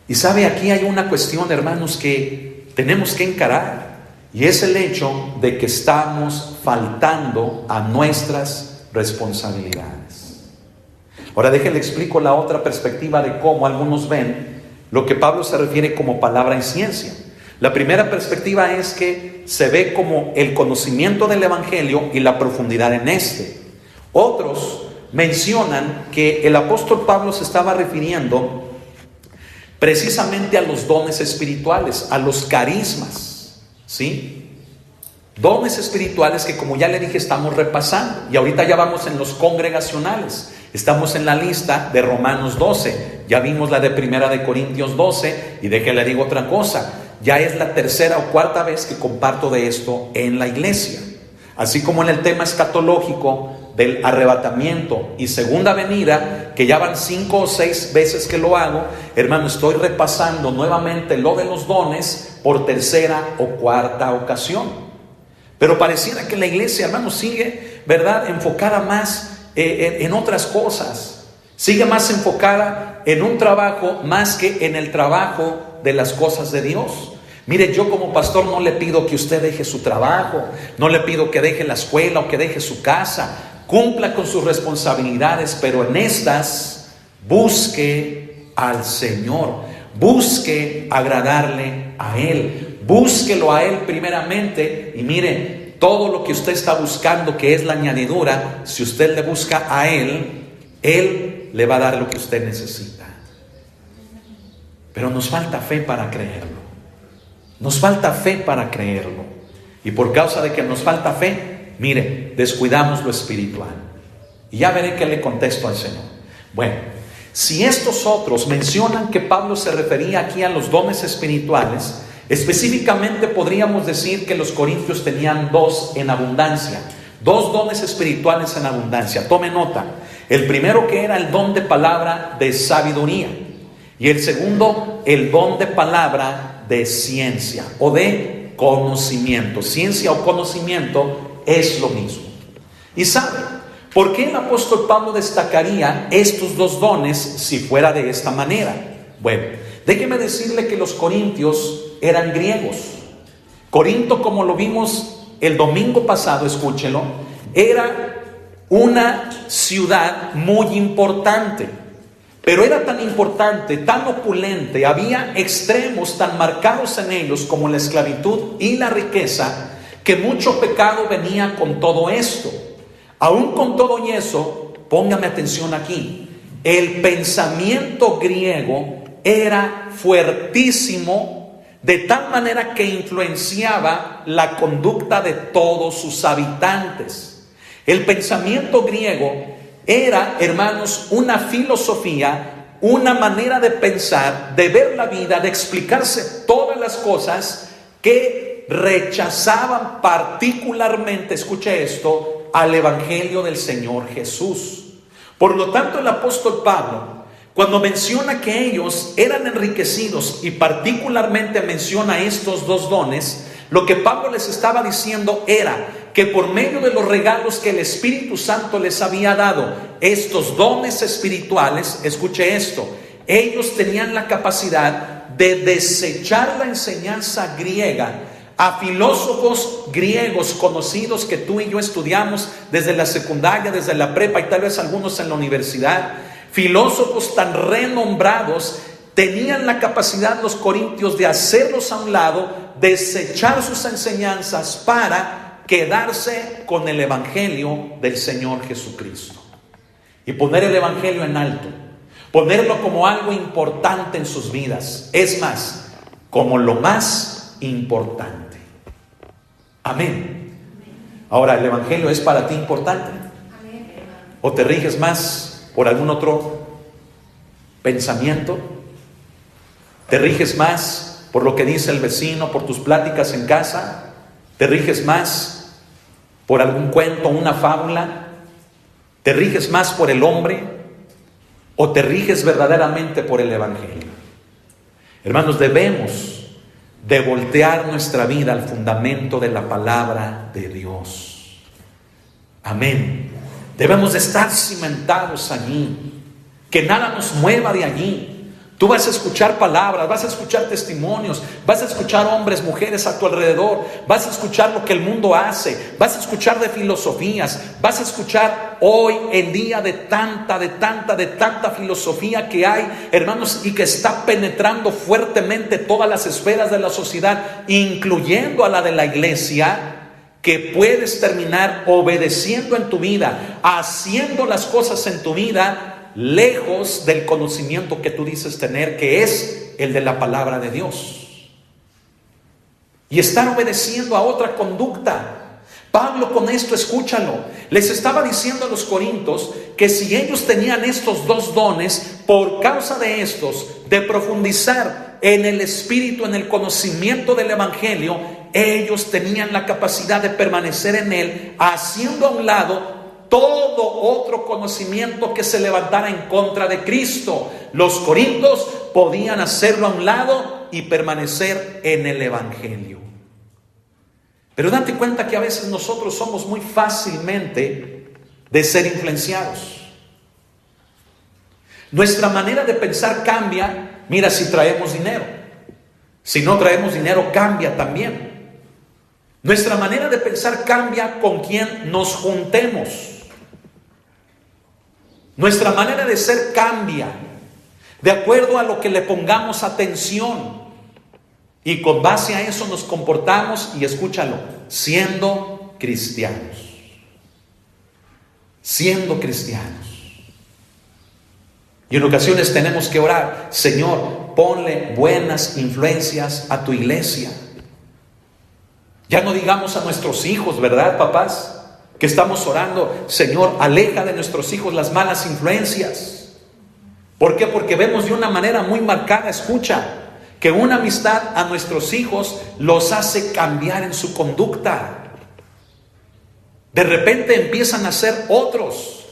S1: Y sabe, aquí hay una cuestión, hermanos, que tenemos que encarar. Y es el hecho de que estamos faltando a nuestras responsabilidades. Ahora déjenle explico la otra perspectiva de cómo algunos ven lo que Pablo se refiere como palabra y ciencia. La primera perspectiva es que se ve como el conocimiento del Evangelio y la profundidad en este. Otros mencionan que el apóstol Pablo se estaba refiriendo precisamente a los dones espirituales, a los carismas, ¿sí? Dones espirituales que, como ya le dije, estamos repasando. Y ahorita ya vamos en los congregacionales. Estamos en la lista de Romanos 12. Ya vimos la de Primera de Corintios 12. Y déjale digo otra cosa. Ya es la tercera o cuarta vez que comparto de esto en la iglesia. Así como en el tema escatológico del arrebatamiento y segunda venida, que ya van 5 o 6 veces que lo hago, hermano, estoy repasando nuevamente lo de los dones por tercera o cuarta ocasión. Pero pareciera que la iglesia, hermano, sigue, ¿verdad?, enfocada más en otras cosas. Sigue más enfocada en un trabajo más que en el trabajo de las cosas de Dios. Mire, yo como pastor no le pido que usted deje su trabajo, no le pido que deje la escuela o que deje su casa. Cumpla con sus responsabilidades, pero en estas busque al Señor, busque agradarle a Él, búsquelo a Él primeramente. Y mire, todo lo que usted está buscando, que es la añadidura, si usted le busca a Él, Él le va a dar lo que usted necesita. Pero nos falta fe para creerlo. Nos falta fe para creerlo. Y por causa de que nos falta fe, mire, descuidamos lo espiritual. Y ya veré qué le contesto al Señor. Bueno, si estos otros mencionan que Pablo se refería aquí a los dones espirituales, específicamente podríamos decir que los corintios tenían 2 en abundancia. 2 dones espirituales en abundancia. Tome nota. El primero, que era el don de palabra de sabiduría. Y el segundo, el don de palabra de ciencia o de conocimiento. Ciencia o conocimiento es lo mismo. ¿Y sabe por qué el apóstol Pablo destacaría estos 2 dones si fuera de esta manera? Bueno, déjeme decirle que los corintios eran griegos. Corinto, como lo vimos el domingo pasado, escúchelo, era una ciudad muy importante. Pero era tan importante, tan opulente, había extremos tan marcados en ellos como la esclavitud y la riqueza, que mucho pecado venía con todo esto. Aún con todo y eso, póngame atención aquí, el pensamiento griego era fuertísimo, de tal manera que influenciaba la conducta de todos sus habitantes. El pensamiento griego era, hermanos, una filosofía, una manera de pensar, de ver la vida, de explicarse todas las cosas, que rechazaban particularmente, escuche esto, al Evangelio del Señor Jesús. Por lo tanto, el apóstol Pablo, cuando menciona que ellos eran enriquecidos y particularmente menciona estos 2 dones, lo que Pablo les estaba diciendo era que por medio de los regalos que el Espíritu Santo les había dado, estos dones espirituales, escuche esto, ellos tenían la capacidad de desechar la enseñanza griega. A filósofos griegos conocidos que tú y yo estudiamos desde la secundaria, desde la prepa y tal vez algunos en la universidad, filósofos tan renombrados, tenían la capacidad los corintios de hacerlos a un lado, desechar sus enseñanzas para quedarse con el Evangelio del Señor Jesucristo y poner el Evangelio en alto. ponerlo como algo importante en sus vidas. Es más, como lo más importante. Amén. Ahora, ¿el Evangelio es para ti importante? ¿O te riges más por algún otro pensamiento? ¿Te riges más por lo que dice el vecino, por tus pláticas en casa? ¿Te riges más por algún cuento, una fábula? ¿Te riges más por el hombre? ¿O te riges verdaderamente por el Evangelio? Hermanos, debemos de voltear nuestra vida al fundamento de la palabra de Dios. Amén. Debemos de estar cimentados allí, que nada nos mueva de allí. Tú vas a escuchar palabras, vas a escuchar testimonios, vas a escuchar hombres, mujeres a tu alrededor, vas a escuchar lo que el mundo hace, vas a escuchar de filosofías, vas a escuchar hoy en día de tanta filosofía que hay, hermanos, y que está penetrando fuertemente todas las esferas de la sociedad, incluyendo a la de la iglesia, que puedes terminar obedeciendo en tu vida, haciendo las cosas en tu vida, lejos del conocimiento que tú dices tener, que es el de la palabra de Dios, y estar obedeciendo a otra conducta. Pablo con esto, escúchalo, les estaba diciendo a los corintios que si ellos tenían estos dos dones, por causa de estos, de profundizar en el Espíritu, en el conocimiento del Evangelio, ellos tenían la capacidad de permanecer en él, haciendo a un lado todo otro conocimiento que se levantara en contra de Cristo. Los corintios podían hacerlo a un lado y permanecer en el Evangelio. Pero date cuenta que a veces nosotros somos muy fácilmente de ser influenciados. Nuestra manera de pensar cambia. Mira, si traemos dinero. Si no traemos dinero, cambia también. Nuestra manera de pensar cambia con quien nos juntemos. Nuestra manera de ser cambia de acuerdo a lo que le pongamos atención. Y con base a eso nos comportamos, y escúchalo, siendo cristianos. Siendo cristianos. Y en ocasiones tenemos que orar: Señor, ponle buenas influencias a tu iglesia. Ya no digamos a nuestros hijos, ¿verdad, papás? Que estamos orando: Señor, aleja de nuestros hijos las malas influencias. ¿Por qué? Porque vemos de una manera muy marcada, escucha, que una amistad a nuestros hijos los hace cambiar en su conducta. De repente empiezan a ser otros,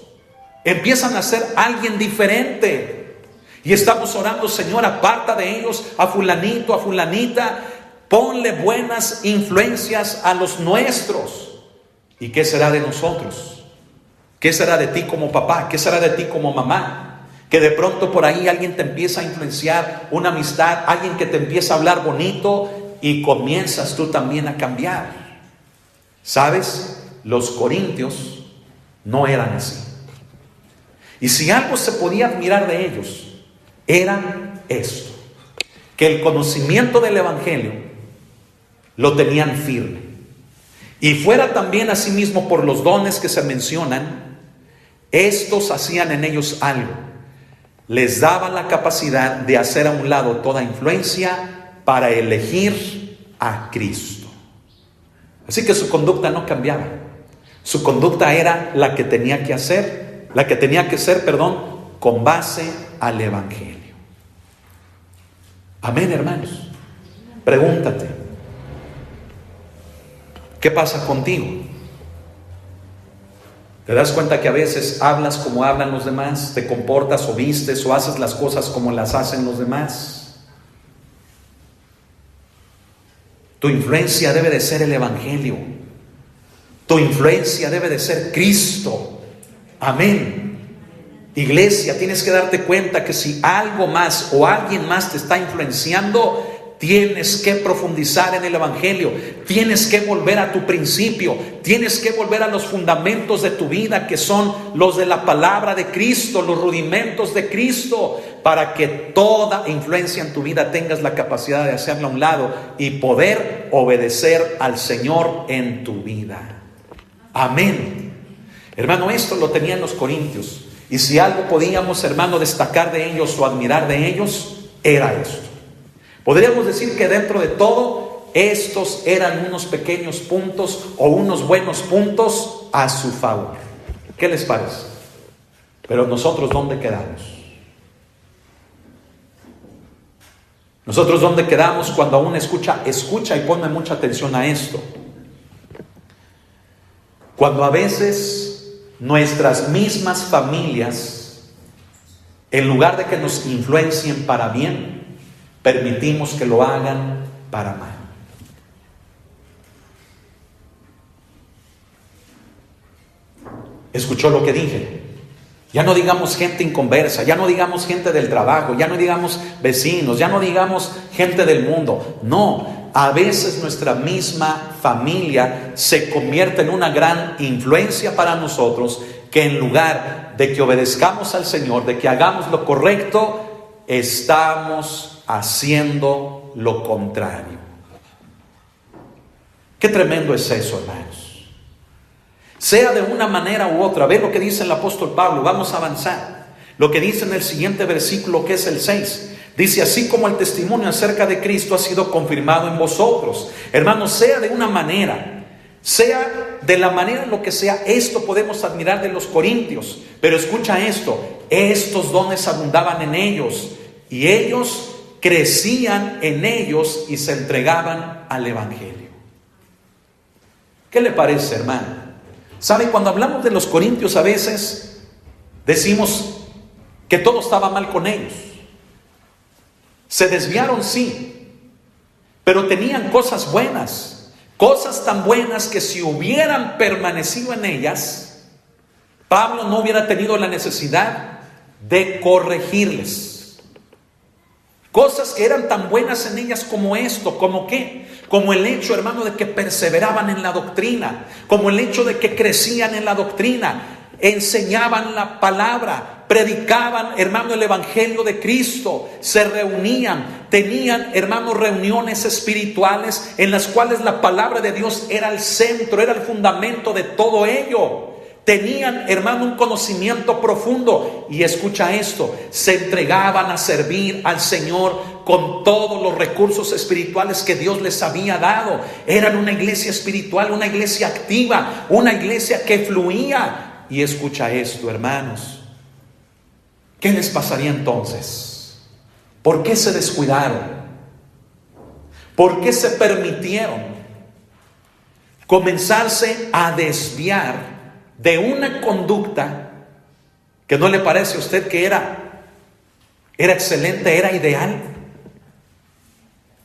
S1: empiezan a ser alguien diferente. Y estamos orando: Señor, aparta de ellos a fulanito, a fulanita, ponle buenas influencias a los nuestros. ¿Y qué será de nosotros? ¿Qué será de ti como papá? ¿Qué será de ti como mamá? Que de pronto por ahí alguien te empieza a influenciar, una amistad, alguien que te empieza a hablar bonito, y comienzas tú también a cambiar. ¿Sabes? Los corintios no eran así. Y si algo se podía admirar de ellos, era esto: que el conocimiento del Evangelio lo tenían firme. Y fuera también asimismo por los dones que se mencionan, estos hacían en ellos algo: les daban la capacidad de hacer a un lado toda influencia para elegir a Cristo. Así que su conducta no cambiaba. Su conducta era la que tenía que hacer, con base al Evangelio. Amén, hermanos. Pregúntate: ¿qué pasa contigo? ¿Te das cuenta que a veces hablas como hablan los demás? ¿Te comportas o vistes o haces las cosas como las hacen los demás? Tu influencia debe de ser el Evangelio. Tu influencia debe de ser Cristo. Amén. Iglesia, tienes que darte cuenta que si algo más o alguien más te está influenciando, tienes que profundizar en el Evangelio, tienes que volver a tu principio, tienes que volver a los fundamentos de tu vida, que son los de la palabra de Cristo, los rudimentos de Cristo, para que toda influencia en tu vida tengas la capacidad de hacerla a un lado y poder obedecer al Señor en tu vida. Amén. Hermano, esto lo tenían los corintios. Y si algo podíamos, hermano, destacar de ellos o admirar de ellos, era esto. Podríamos decir que dentro de todo, estos eran unos pequeños puntos o unos buenos puntos a su favor. ¿Qué les parece? Pero nosotros, ¿dónde quedamos? Nosotros, ¿dónde quedamos cuando aún escucha y ponme mucha atención a esto? Cuando a veces nuestras mismas familias, en lugar de que nos influencien para bien, permitimos que lo hagan para mal. ¿Escuchó lo que dije? Ya no digamos gente inconversa, ya no digamos gente del trabajo, ya no digamos vecinos, ya no digamos gente del mundo. No, a veces nuestra misma familia se convierte en una gran influencia para nosotros, que en lugar de que obedezcamos al Señor, de que hagamos lo correcto, estamos haciendo lo contrario. Qué tremendo es eso, hermanos. Sea de una manera u otra. Ve lo que dice el apóstol Pablo. Vamos a avanzar. Lo que dice en el siguiente versículo, que es el 6. Dice: así como el testimonio acerca de Cristo ha sido confirmado en vosotros. Hermanos, sea de una manera, sea de la manera en lo que sea, esto podemos admirar de los corintios. Pero escucha esto: estos dones abundaban en ellos, y ellos crecían en ellos y se entregaban al evangelio. ¿Qué le parece, hermano? ¿Sabe? Cuando hablamos de los corintios, a veces decimos que todo estaba mal con ellos. Se desviaron, sí, pero tenían cosas buenas, cosas tan buenas que si hubieran permanecido en ellas, Pablo no hubiera tenido la necesidad de corregirles. Cosas que eran tan buenas en ellas como esto, ¿como qué? Como el hecho, hermano, de que perseveraban en la doctrina, como el hecho de que crecían en la doctrina, enseñaban la palabra, predicaban, hermano, el evangelio de Cristo, se reunían, tenían, hermano, reuniones espirituales en las cuales la palabra de Dios era el centro, era el fundamento de todo ello. Tenían, hermano, un conocimiento profundo. Y escucha esto: se entregaban a servir al Señor con todos los recursos espirituales que Dios les había dado. Eran una iglesia espiritual, una iglesia activa, una iglesia que fluía. Y escucha esto, hermanos: ¿qué les pasaría entonces? ¿Por qué se descuidaron? ¿Por qué se permitieron comenzarse a desviar de una conducta que no le parece a usted que era excelente, era ideal?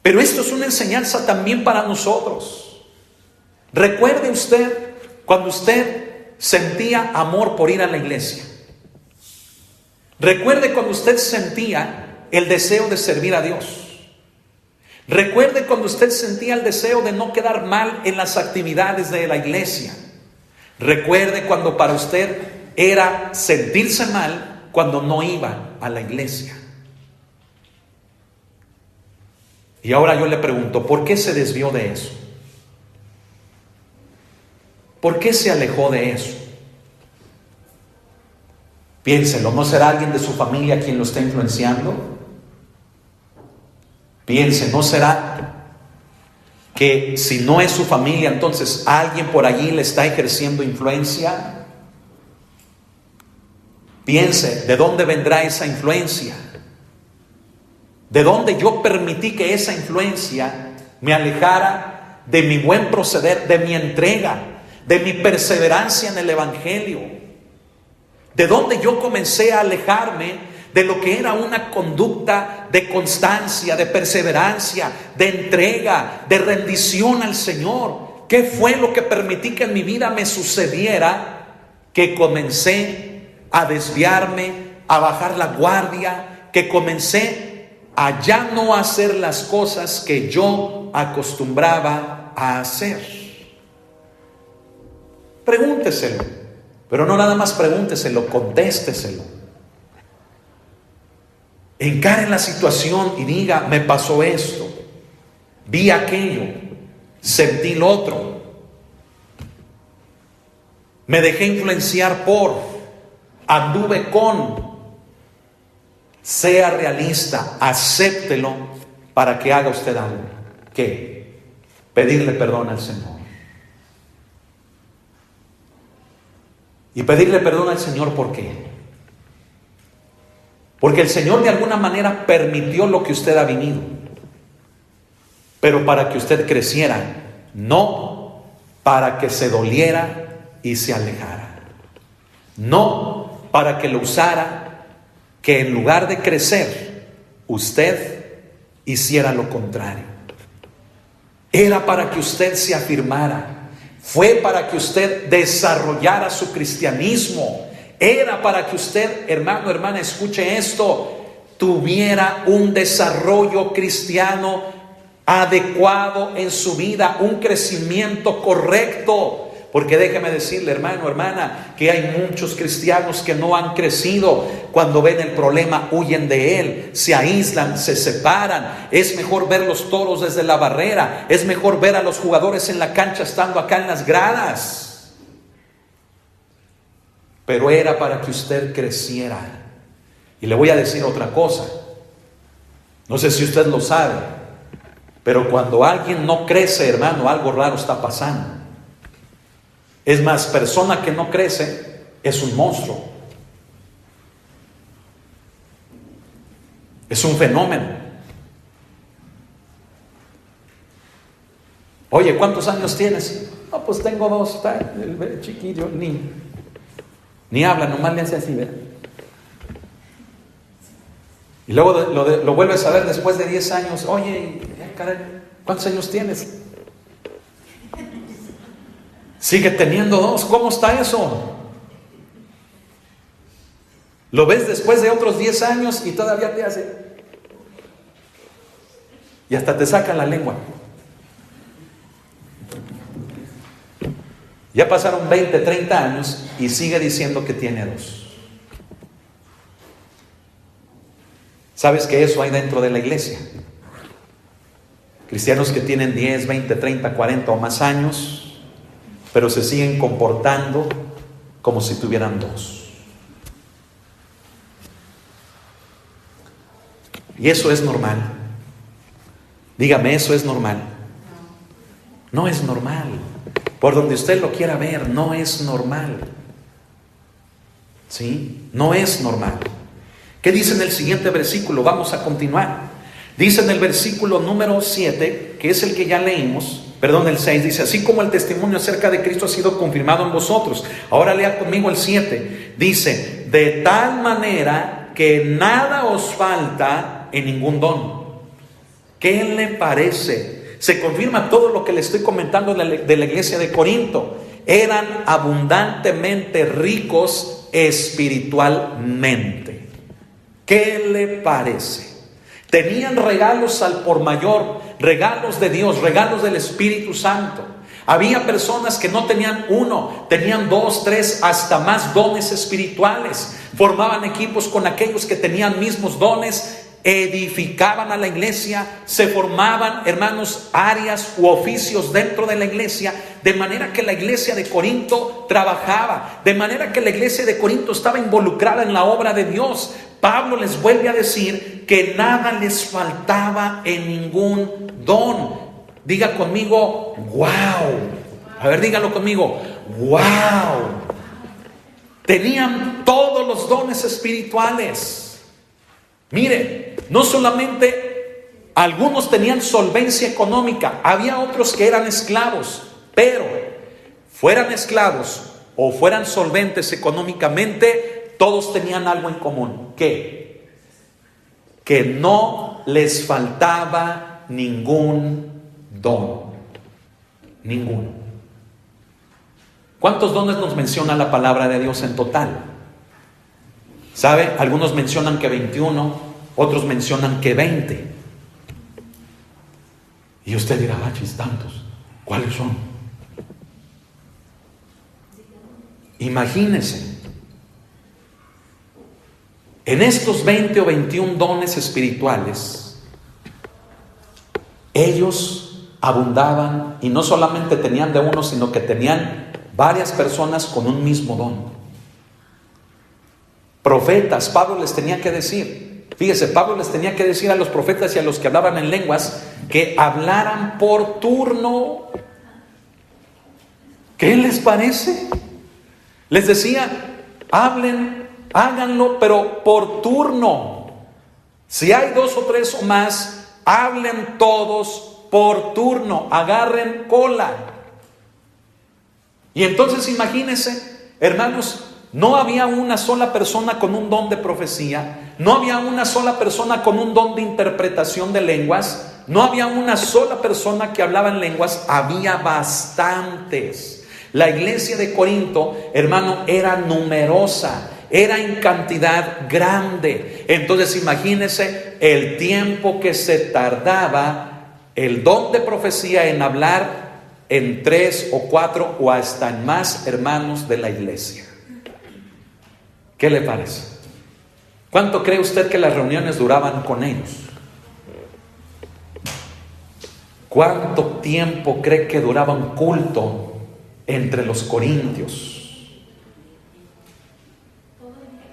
S1: Pero esto es una enseñanza también para nosotros. Recuerde usted cuando usted sentía amor por ir a la iglesia. Recuerde cuando usted sentía el deseo de servir a Dios. Recuerde cuando usted sentía el deseo de no quedar mal en las actividades de la iglesia. Recuerde cuando para usted era sentirse mal cuando no iba a la iglesia. Y ahora yo le pregunto: ¿por qué se desvió de eso? ¿Por qué se alejó de eso? Piénselo, ¿no será alguien de su familia quien lo está influenciando? Piense, ¿no será que si no es su familia, entonces alguien por allí le está ejerciendo influencia? Piense, ¿de dónde vendrá esa influencia? ¿De dónde yo permití que esa influencia me alejara de mi buen proceder, de mi entrega, de mi perseverancia en el evangelio? ¿De dónde yo comencé a alejarme de lo que era una conducta de constancia, de perseverancia, de entrega, de rendición al Señor? ¿Qué fue lo que permití que en mi vida me sucediera? Que comencé a desviarme, a bajar la guardia, que comencé a ya no hacer las cosas que yo acostumbraba a hacer. Pregúnteselo, pero no nada más pregúnteselo, contésteselo. Encare la situación y diga: me pasó esto, vi aquello, sentí lo otro, me dejé influenciar por, anduve con. Sea realista, acéptelo para que haga usted algo. ¿Qué? Pedirle perdón al Señor. Y pedirle perdón al Señor, ¿por qué? Porque el Señor de alguna manera permitió lo que usted ha vivido, pero para que usted creciera, no para que se doliera y se alejara. No para que lo usara, que en lugar de crecer, usted hiciera lo contrario. Era para que usted se afirmara. Fue para que usted desarrollara su cristianismo. Era para que usted, hermano, hermana, escuche esto, tuviera un desarrollo cristiano adecuado en su vida, un crecimiento correcto. Porque déjeme decirle, hermano, hermana, que hay muchos cristianos que no han crecido. Cuando ven el problema, huyen de él, se aíslan, se separan. Es mejor ver los toros desde la barrera. Es mejor ver a los jugadores en la cancha estando acá en las gradas. Pero era para que usted creciera. Y le voy a decir otra cosa. No sé si usted lo sabe, pero cuando alguien no crece, hermano, algo raro está pasando. Es más, persona que no crece es un monstruo. Es un fenómeno. Oye, ¿cuántos años tienes? No, pues tengo 2. Está el chiquillo, ni habla, nomás le hace así, ¿verdad? Y luego lo vuelves a ver después de 10 años. Oye, caray, ¿cuántos años tienes? Sigue teniendo 2. ¿Cómo está eso? Lo ves después de otros 10 años y todavía te hace. Y hasta te saca la lengua. Ya pasaron 20, 30 años y sigue diciendo que tiene 2. ¿Sabes que eso hay dentro de la iglesia? Cristianos que tienen 10, 20, 30, 40 o más años, pero se siguen comportando como si tuvieran 2. Y eso es normal. Dígame, ¿eso es normal? No es normal. Por donde usted lo quiera ver, no es normal. ¿Sí? No es normal. ¿Qué dice en el siguiente versículo? Vamos a continuar. Dice en el versículo número 7, que es el que ya leímos, el 6, dice: así como el testimonio acerca de Cristo ha sido confirmado en vosotros. Ahora lea conmigo el 7. Dice: de tal manera que nada os falta en ningún don. ¿Qué le parece? Se confirma todo lo que le estoy comentando de la iglesia de Corinto. Eran abundantemente ricos espiritualmente. ¿Qué le parece? Tenían regalos al por mayor, regalos de Dios, regalos del Espíritu Santo. Había personas que no tenían 1, tenían 2, 3, hasta más dones espirituales. Formaban equipos con aquellos que tenían mismos dones, edificaban a la iglesia, se formaban, hermanos, áreas u oficios dentro de la iglesia, de manera que la iglesia de Corinto trabajaba, de manera que la iglesia de Corinto estaba involucrada en la obra de Dios. Pablo les vuelve a decir que nada les faltaba en ningún don. Diga conmigo, wow. A ver, dígalo conmigo, wow. Tenían todos los dones espirituales. Mire, no solamente algunos tenían solvencia económica, había otros que eran esclavos, pero fueran esclavos o fueran solventes económicamente, todos tenían algo en común. ¿Qué? Que no les faltaba ningún don. Ninguno. ¿Cuántos dones nos menciona la palabra de Dios en total? ¿Sabe? Algunos mencionan que 21, otros mencionan que 20. Y usted dirá, chis, tantos. ¿Cuáles son? Imagínense. En estos 20 o 21 dones espirituales, ellos abundaban y no solamente tenían de uno, sino que tenían varias personas con un mismo don. Profetas, Pablo les tenía que decir. Fíjese, Pablo les tenía que decir a los profetas y a los que hablaban en lenguas que hablaran por turno. ¿Qué les parece? Les decía, hablen, háganlo, pero por turno. Si hay 2 o 3 o más, hablen todos por turno, agarren cola. Y entonces imagínense, hermanos, no había una sola persona con un don de profecía, no había una sola persona con un don de interpretación de lenguas, no había una sola persona que hablaba en lenguas, había bastantes. La iglesia de Corinto, hermano, era numerosa, era en cantidad grande. Entonces imagínense el tiempo que se tardaba el don de profecía en hablar en 3 o 4 o hasta en más hermanos de la iglesia. ¿Qué le parece? ¿Cuánto cree usted que las reuniones duraban con ellos? ¿Cuánto tiempo cree que duraba un culto entre los corintios?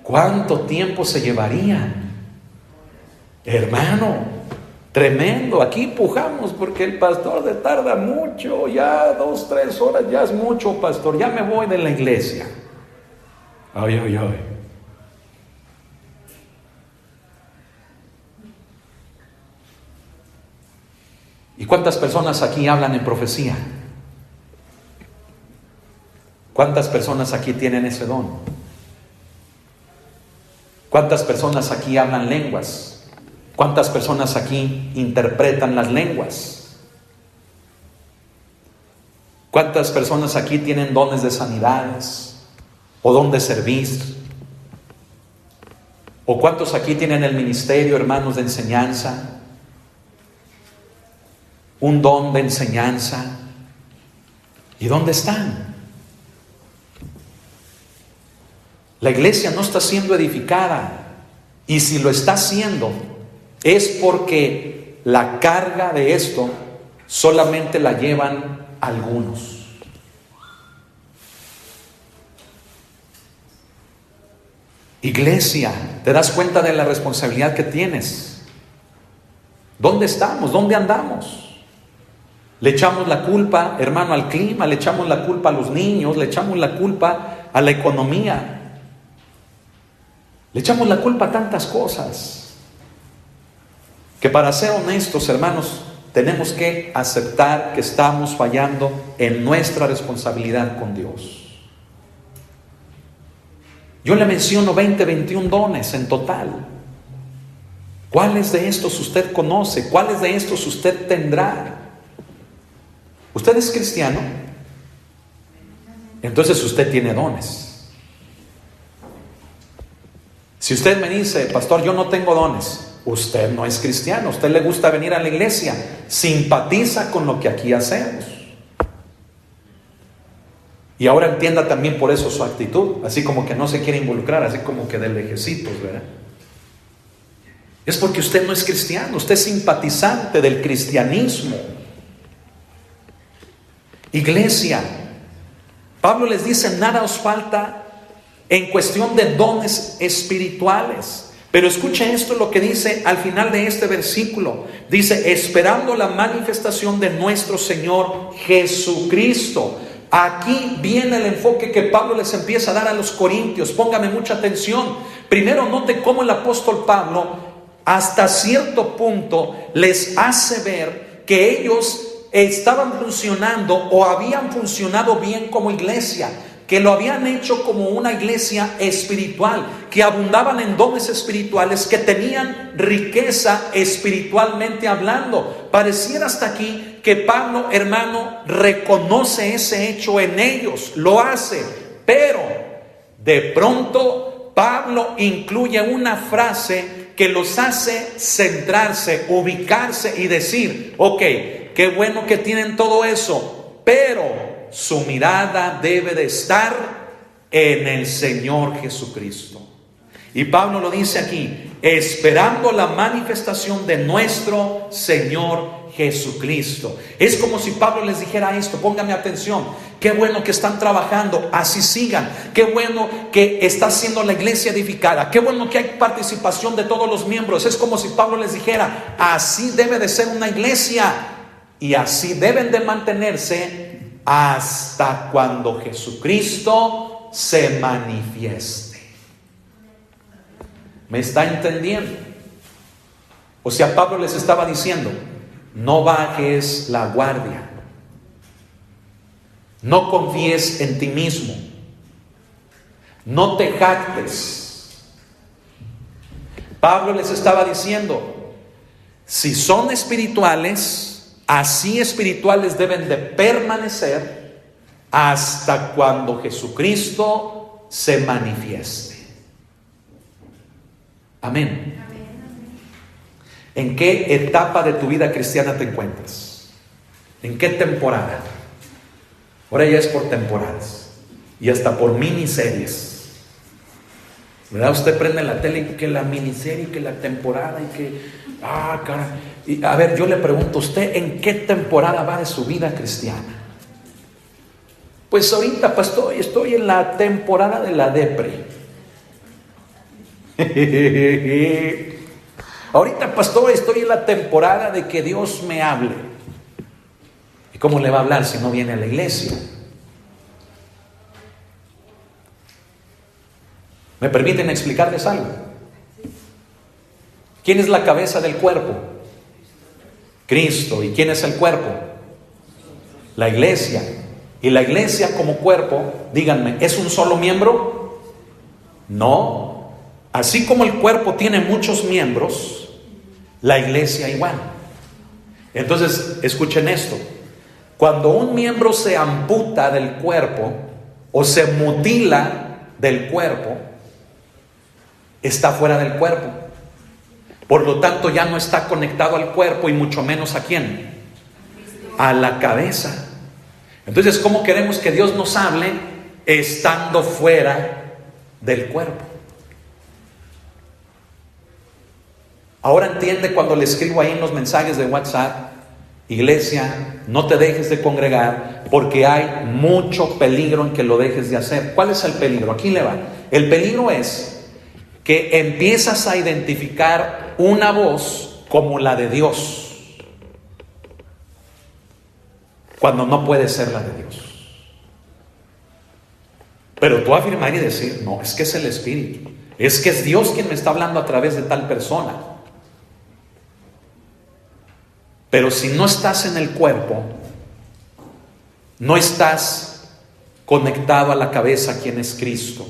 S1: ¿Cuánto tiempo se llevarían? Hermano, tremendo. Aquí pujamos porque el pastor se tarda mucho. Ya 2, 3 horas ya es mucho, pastor. Ya me voy de la iglesia. Ay, ay, ay. ¿Y cuántas personas aquí hablan en profecía? ¿Cuántas personas aquí tienen ese don? ¿Cuántas personas aquí hablan lenguas? ¿Cuántas personas aquí interpretan las lenguas? ¿Cuántas personas aquí tienen dones de sanidades o don de servir? ¿O cuántos aquí tienen el ministerio, hermanos, de enseñanza? Un don de enseñanza. ¿Y dónde están? La iglesia no está siendo edificada, y si lo está haciendo es porque la carga de esto solamente la llevan algunos. Iglesia, ¿te das cuenta de la responsabilidad que tienes? ¿Dónde estamos? ¿Dónde andamos? Le echamos la culpa, hermano, al clima, le echamos la culpa a los niños, le echamos la culpa a la economía, le echamos la culpa a tantas cosas, que para ser honestos, hermanos, tenemos que aceptar que estamos fallando en nuestra responsabilidad con Dios. Yo le menciono 20, 21 dones en total. ¿Cuáles de estos usted conoce? ¿Cuáles de estos usted tendrá? ¿Usted es cristiano? Entonces usted tiene dones. Si usted me dice, pastor, yo no tengo dones, usted no es cristiano. Usted le gusta venir a la iglesia, simpatiza con lo que aquí hacemos. Y ahora entienda también por eso su actitud, así como que no se quiere involucrar, así como que de lejecitos, ¿verdad? Es porque usted no es cristiano, usted es simpatizante del cristianismo. Iglesia, Pablo les dice, nada os falta en cuestión de dones espirituales. Pero escuche esto, lo que dice al final de este versículo. Dice, esperando la manifestación de nuestro Señor Jesucristo. Aquí viene el enfoque que Pablo les empieza a dar a los corintios. Póngame mucha atención. Primero note cómo el apóstol Pablo hasta cierto punto les hace ver que ellos estaban funcionando o habían funcionado bien como iglesia, que lo habían hecho como una iglesia espiritual, que abundaban en dones espirituales, que tenían riqueza espiritualmente hablando. Pareciera hasta aquí que Pablo, hermano, reconoce ese hecho en ellos, lo hace, pero de pronto Pablo incluye una frase que los hace centrarse, ubicarse y decir, ok, qué bueno que tienen todo eso, pero su mirada debe de estar en el Señor Jesucristo. Y Pablo lo dice aquí, esperando la manifestación de nuestro Señor Jesucristo. Es como si Pablo les dijera esto, póngame atención, qué bueno que están trabajando, así sigan. Qué bueno que está siendo la iglesia edificada, qué bueno que hay participación de todos los miembros. Es como si Pablo les dijera, así debe de ser una iglesia y así deben de mantenerse hasta cuando Jesucristo se manifieste. ¿Me está entendiendo? O sea, Pablo les estaba diciendo, no bajes la guardia, no confíes en ti mismo, no te jactes. Pablo les estaba diciendo, si son espirituales, así espirituales deben de permanecer hasta cuando Jesucristo se manifieste. Amén. ¿En qué etapa de tu vida cristiana te encuentras? ¿En qué temporada? Ahora ya es por temporadas y hasta por miniseries, ¿verdad? Usted prende la tele y que la miniserie, que la temporada y que, cara. Y a ver, yo le pregunto, ¿usted en qué temporada va de su vida cristiana? Pues ahorita, pastor, estoy en la temporada de la depre. Ahorita, pastor, estoy en la temporada de que Dios me hable. ¿Y cómo le va a hablar si no viene a la iglesia? ¿Me permiten explicarles algo? ¿Quién es la cabeza del cuerpo? Cristo. ¿Y quién es el cuerpo? La iglesia. ¿Y la iglesia como cuerpo, díganme, es un solo miembro? No. Así como el cuerpo tiene muchos miembros, la iglesia igual. Entonces, escuchen esto. Cuando un miembro se amputa del cuerpo o se mutila del cuerpo, está fuera del cuerpo. Por lo tanto, ya no está conectado al cuerpo y mucho menos ¿a quién? A la cabeza. Entonces, ¿cómo queremos que Dios nos hable estando fuera del cuerpo? Ahora entiende cuando le escribo ahí en los mensajes de WhatsApp, iglesia, no te dejes de congregar porque hay mucho peligro en que lo dejes de hacer. ¿Cuál es el peligro? Aquí le va. El peligro es que empiezas a identificar una voz como la de Dios, cuando no puede ser la de Dios. Pero tú afirmar y decir, no, es que es el Espíritu, es que es Dios quien me está hablando a través de tal persona. Pero si no estás en el cuerpo, no estás conectado a la cabeza, quien es Cristo.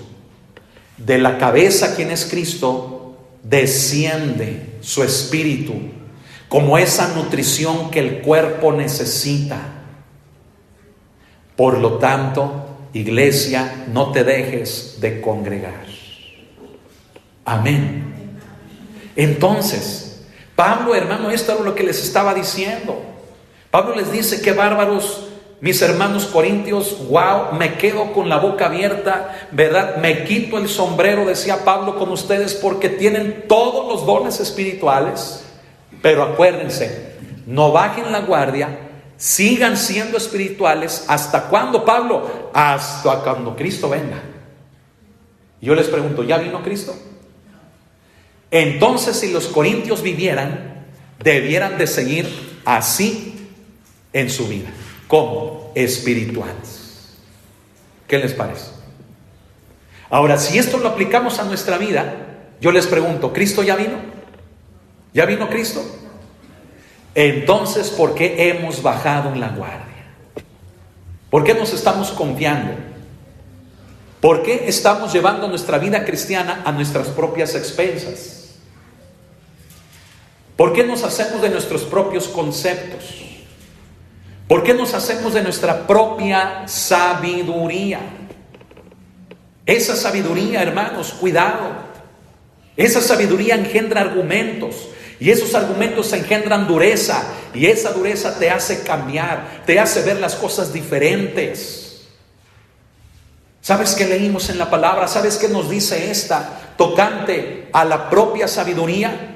S1: De la cabeza, quien es Cristo, desciende su espíritu como esa nutrición que el cuerpo necesita. Por lo tanto, iglesia, no te dejes de congregar. Amén. Entonces, Pablo, hermano, esto era lo que les estaba diciendo. Pablo les dice, qué bárbaros, mis hermanos corintios, wow, me quedo con la boca abierta, ¿verdad? Me quito el sombrero, decía Pablo, con ustedes porque tienen todos los dones espirituales. Pero acuérdense, no bajen la guardia, sigan siendo espirituales. ¿Hasta cuándo, Pablo? Hasta cuando Cristo venga. Yo les pregunto, ¿ya vino Cristo? Entonces, si los corintios vivieran, debieran de seguir así en su vida, como espirituales. ¿Qué les parece? Ahora, si esto lo aplicamos a nuestra vida, yo les pregunto, ¿Cristo ya vino? ¿Ya vino Cristo? Entonces, ¿por qué hemos bajado en la guardia? ¿Por qué nos estamos confiando? ¿Por qué estamos llevando nuestra vida cristiana a nuestras propias expensas? ¿Por qué nos hacemos de nuestros propios conceptos? ¿Por qué nos hacemos de nuestra propia sabiduría? Esa sabiduría, hermanos, cuidado. Esa sabiduría engendra argumentos. Y esos argumentos engendran dureza. Y esa dureza te hace cambiar. Te hace ver las cosas diferentes. ¿Sabes qué leímos en la palabra? ¿Sabes qué nos dice esta tocante a la propia sabiduría?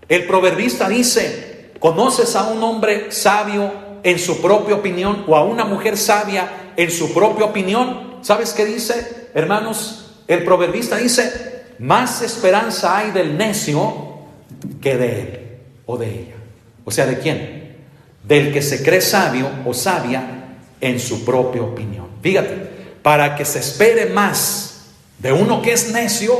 S1: El proverbista dice, ¿conoces a un hombre sabio en su propia opinión o a una mujer sabia en su propia opinión, ¿sabes qué dice, hermanos? El proverbista dice: más esperanza hay del necio que de él o de ella. O sea, ¿de quién? Del que se cree sabio o sabia en su propia opinión. Fíjate, para que se espere más de uno que es necio,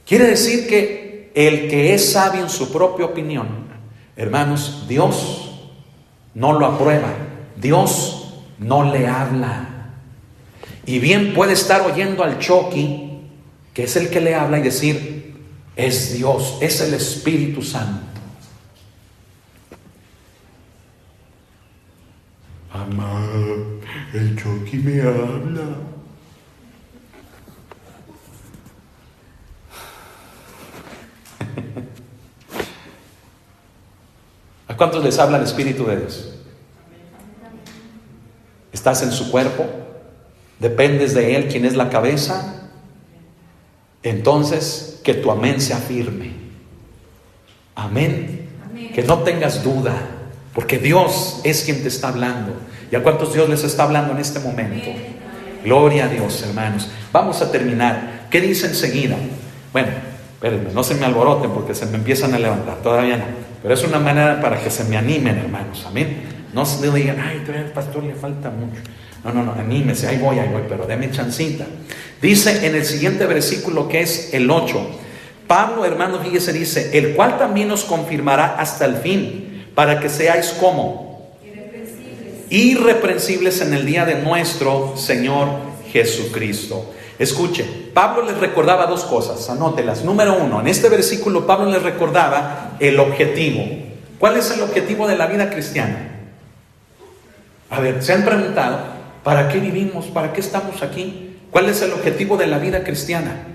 S1: quiere decir que el que es sabio en su propia opinión, hermanos, Dios no lo aprueba, Dios no le habla. Y bien puede estar oyendo al Chucky, que es el que le habla, y decir: es Dios, es el Espíritu Santo. Mamá, el Chucky me habla. ¿A cuántos les habla el Espíritu de Dios? ¿Estás en su cuerpo? ¿Dependes de Él, quien es la cabeza? Entonces, que tu amén sea firme. Amén. Amén. Que no tengas duda, porque Dios es quien te está hablando. ¿Y a cuántos Dios les está hablando en este momento? Amén. Gloria a Dios, hermanos. Vamos a terminar. ¿Qué dice enseguida? Bueno, espérenme, no se me alboroten porque se me empiezan a levantar. Todavía no. Pero es una manera para que se me animen, hermanos. Amén. No se digan: ay, todavía al pastor le falta mucho. No, anímese, ahí voy, pero deme chancita. Dice en el siguiente versículo, que es el 8, Pablo, hermanos, fíjese, dice: el cual también os confirmará hasta el fin, para que seáis como irreprensibles en el día de nuestro Señor Jesucristo. Escuche, Pablo les recordaba dos cosas, anótelas. Número uno, en este versículo Pablo les recordaba el objetivo. ¿Cuál es el objetivo de la vida cristiana? A ver, ¿se han preguntado para qué vivimos? ¿Para qué estamos aquí? ¿Cuál es el objetivo de la vida cristiana?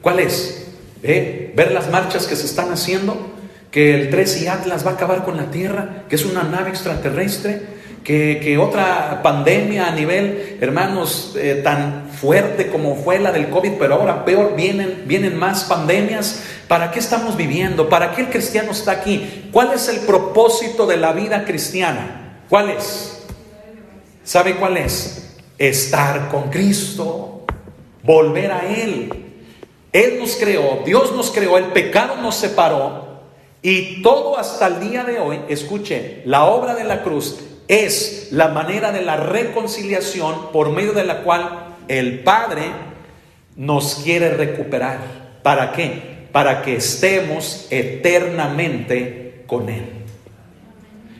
S1: ¿Cuál es? ¿Ver las marchas que se están haciendo? ¿Que el 13 Atlas va a acabar con la Tierra? ¿Que es una nave extraterrestre? ¿Que otra pandemia a nivel, hermanos, tan fuerte como fue la del COVID, pero ahora peor, vienen más pandemias? ¿Para qué estamos viviendo? ¿Para qué el cristiano está aquí? ¿Cuál es el propósito de la vida cristiana? ¿Cuál es? ¿Sabe cuál es? Estar con Cristo, volver a Él. Él nos creó, Dios nos creó, el pecado nos separó, y todo hasta el día de hoy, escuche, la obra de la cruz es la manera de la reconciliación por medio de la cual el Padre nos quiere recuperar. ¿Para qué? Para que estemos eternamente con Él.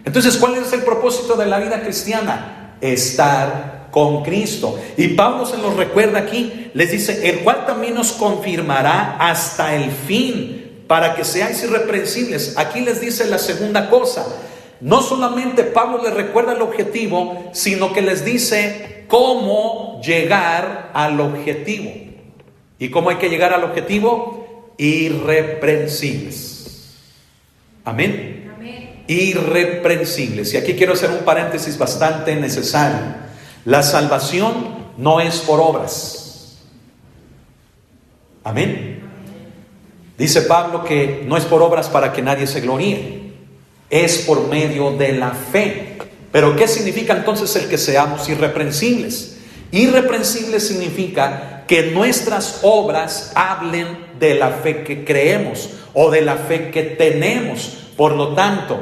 S1: Entonces, ¿cuál es el propósito de la vida cristiana? Estar con Cristo. Y Pablo se los recuerda aquí, les dice: el cual también nos confirmará hasta el fin, para que seáis irreprensibles. Aquí les dice la segunda cosa. No solamente Pablo les recuerda el objetivo, sino que les dice cómo llegar al objetivo. ¿Y cómo hay que llegar al objetivo? Irreprensibles. Amén. Amén. Irreprensibles. Y aquí quiero hacer un paréntesis bastante necesario. La salvación no es por obras. Amén. Dice Pablo que no es por obras para que nadie se gloríe. Es por medio de la fe. Pero ¿qué significa entonces el que seamos irreprensibles? Irreprensibles significa que nuestras obras hablen de la fe que creemos o de la fe que tenemos. Por lo tanto,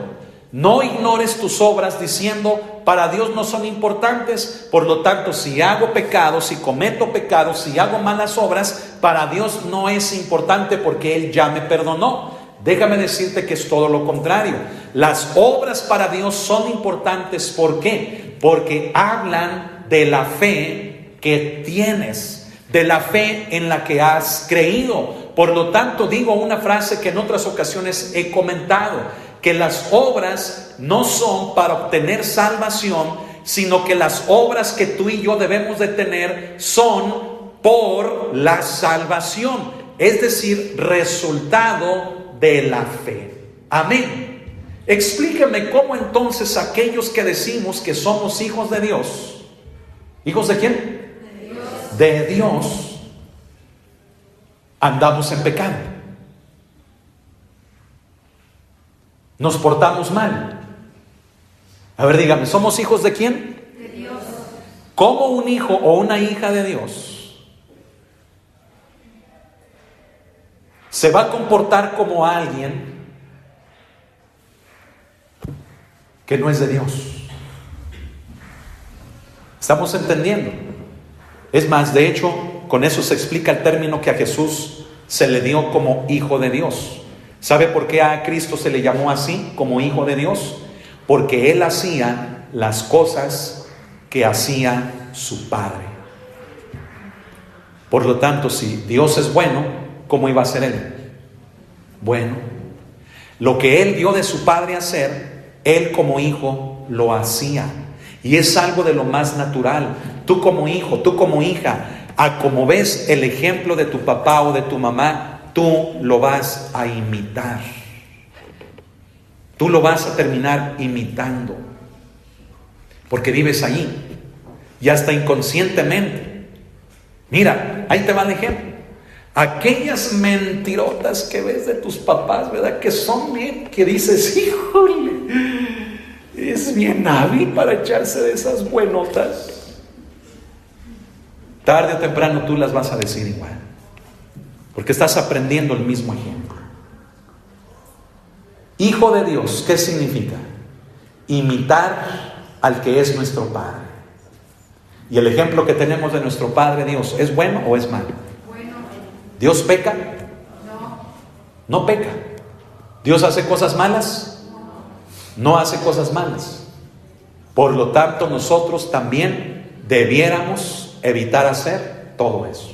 S1: no ignores tus obras diciendo: para Dios no son importantes, por lo tanto, si hago pecados, si cometo pecados, si hago malas obras, para Dios no es importante porque Él ya me perdonó. Déjame decirte que es todo lo contrario. Las obras para Dios son importantes. ¿Por qué? Porque hablan de la fe que tienes, de la fe en la que has creído. Por lo tanto, digo una frase que en otras ocasiones he comentado, que las obras no son para obtener salvación, sino que las obras que tú y yo debemos de tener son por la salvación, es decir, resultado de la fe. Amén. Explíqueme cómo entonces aquellos que decimos que somos hijos de Dios, ¿hijos de quién? De Dios. De Dios, andamos en pecado. nos portamos mal. A ver, dígame, ¿somos hijos de quién?
S2: De Dios.
S1: ¿Cómo un hijo o una hija de Dios se va a comportar como alguien que no es de Dios? ¿Estamos entendiendo? Es más, de hecho, con eso se explica el término que a Jesús se le dio como hijo de Dios. ¿Sabe por qué a Cristo se le llamó así, como hijo de Dios? Porque Él hacía las cosas que hacía su Padre. Por lo tanto, si Dios es bueno, ¿cómo iba a ser Él? Bueno, lo que Él dio de su Padre hacer, Él como hijo lo hacía. Y es algo de lo más natural. Tú como hijo, tú como hija, a como ves el ejemplo de tu papá o de tu mamá, tú lo vas a imitar. Tú lo vas a terminar imitando. Porque vives allí. Y hasta inconscientemente. Mira, ahí te va el ejemplo. Aquellas mentirotas que ves de tus papás, ¿verdad? Que son bien, que dices, híjole, es bien hábil para echarse de esas buenotas. Tarde o temprano tú las vas a decir igual. Porque estás aprendiendo el mismo ejemplo. Hijo de Dios, ¿qué significa? Imitar al que es nuestro Padre. Y el ejemplo que tenemos de nuestro Padre Dios, ¿es bueno o es malo?
S2: Bueno.
S1: ¿Dios peca?
S2: No.
S1: No peca. ¿Dios hace cosas malas? No hace cosas malas. Por lo tanto, nosotros también debiéramos evitar hacer todo eso.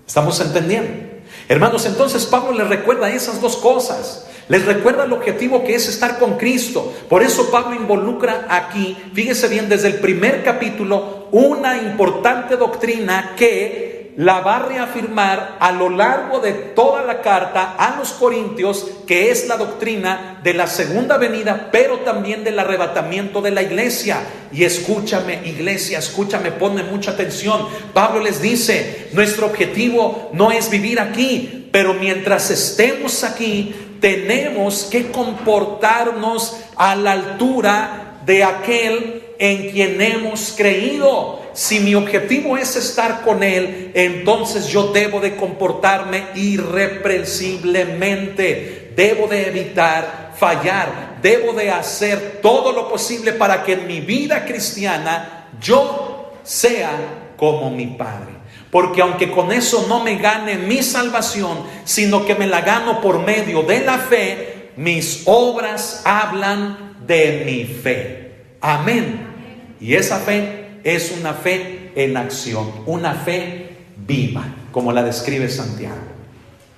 S1: ¿Estamos entendiendo? Hermanos, entonces Pablo les recuerda esas dos cosas. Les recuerda el objetivo que es estar con Cristo. Por eso Pablo involucra aquí, fíjese bien, desde el primer capítulo, una importante doctrina que la va a reafirmar a lo largo de toda la carta a los Corintios, que es la doctrina de la segunda venida, pero también del arrebatamiento de la iglesia. Y escúchame, iglesia, escúchame, ponme mucha atención. Pablo les dice, nuestro objetivo no es vivir aquí, pero mientras estemos aquí, tenemos que comportarnos a la altura de aquel en quien hemos creído. Si mi objetivo es estar con Él, entonces yo debo de comportarme irreprensiblemente. Debo de evitar fallar. Debo de hacer todo lo posible para que en mi vida cristiana yo sea como mi Padre. Porque aunque con eso no me gane mi salvación, sino que me la gano por medio de la fe, mis obras hablan de mi fe. Amén. Y esa fe es una fe en acción, una fe viva, como la describe Santiago.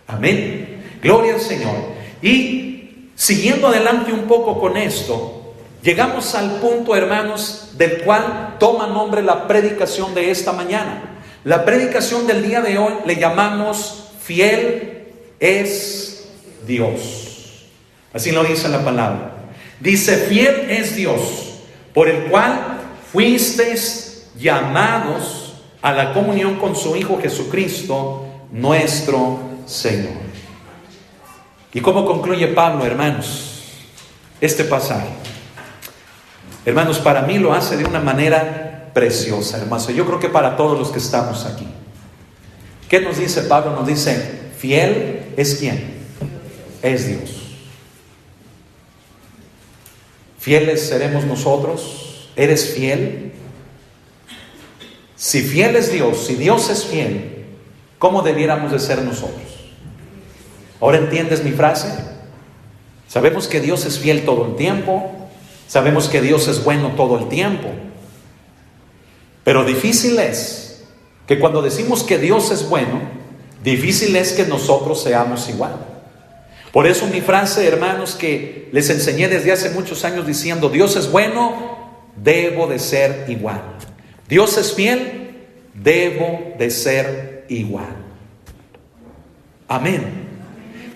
S1: Amén. Gloria al Señor. Y siguiendo adelante un poco con esto, llegamos al punto, hermanos, del cual toma nombre la predicación de esta mañana. La predicación del día de hoy le llamamos fiel es Dios. Así lo dice la palabra. Dice, fiel es Dios, por el cual fuisteis llamados a la comunión con su Hijo Jesucristo, nuestro Señor. ¿Y cómo concluye Pablo, hermanos, este pasaje? Hermanos, para mí lo hace de una manera preciosa, hermanos. Yo creo que para todos los que estamos aquí. ¿Qué nos dice Pablo? Nos dice, fiel es ¿quién? Es Dios. Fieles seremos nosotros. ¿Eres fiel? Si fiel es Dios, si Dios es fiel, ¿cómo debiéramos de ser nosotros? ¿Ahora entiendes mi frase? Sabemos que Dios es fiel todo el tiempo. Sabemos que Dios es bueno todo el tiempo. Pero difícil es que cuando decimos que Dios es bueno, difícil es que nosotros seamos igual. Por eso mi frase, hermanos, que les enseñé desde hace muchos años diciendo, Dios es bueno, debo de ser igual. Dios es fiel, debo de ser igual. Amén.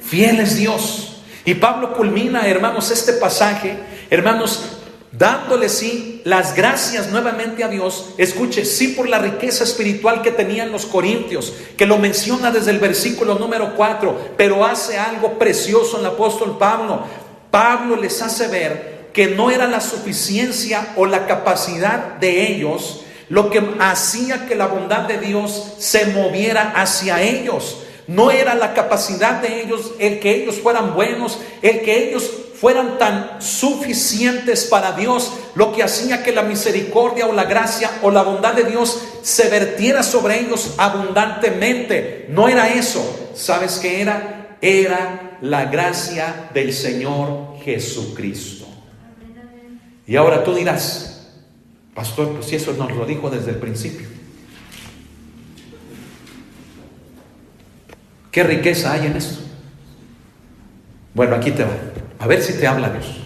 S1: Fiel es Dios. Y Pablo culmina, hermanos, este pasaje, hermanos, dándole sí las gracias nuevamente a Dios. Escuche, sí, por la riqueza espiritual que tenían los corintios, que lo menciona desde el versículo número 4, pero hace algo precioso el apóstol Pablo. Pablo les hace ver que no era la suficiencia o la capacidad de ellos lo que hacía que la bondad de Dios se moviera hacia ellos. No era la capacidad de ellos, el que ellos fueran buenos, el que ellos fueran tan suficientes para Dios, lo que hacía que la misericordia o la gracia o la bondad de Dios se vertiera sobre ellos abundantemente. No era eso. ¿Sabes qué era? Era la gracia del Señor Jesucristo. Y ahora tú dirás, pastor, pues si eso nos lo dijo desde el principio, ¿qué riqueza hay en esto? Bueno, aquí te va. A ver si te habla Dios.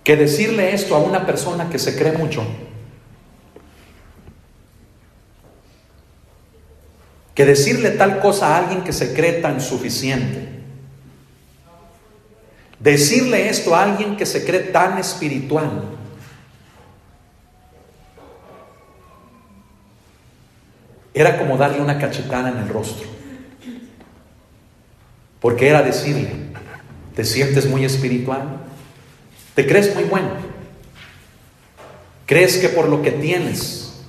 S1: Que decirle esto a una persona que se cree mucho, que decirle tal cosa a alguien que se cree tan suficiente, decirle esto a alguien que se cree tan espiritual, era como darle una cachetada en el rostro. Porque era decirle, ¿te sientes muy espiritual? ¿Te crees muy bueno? ¿Crees que por lo que tienes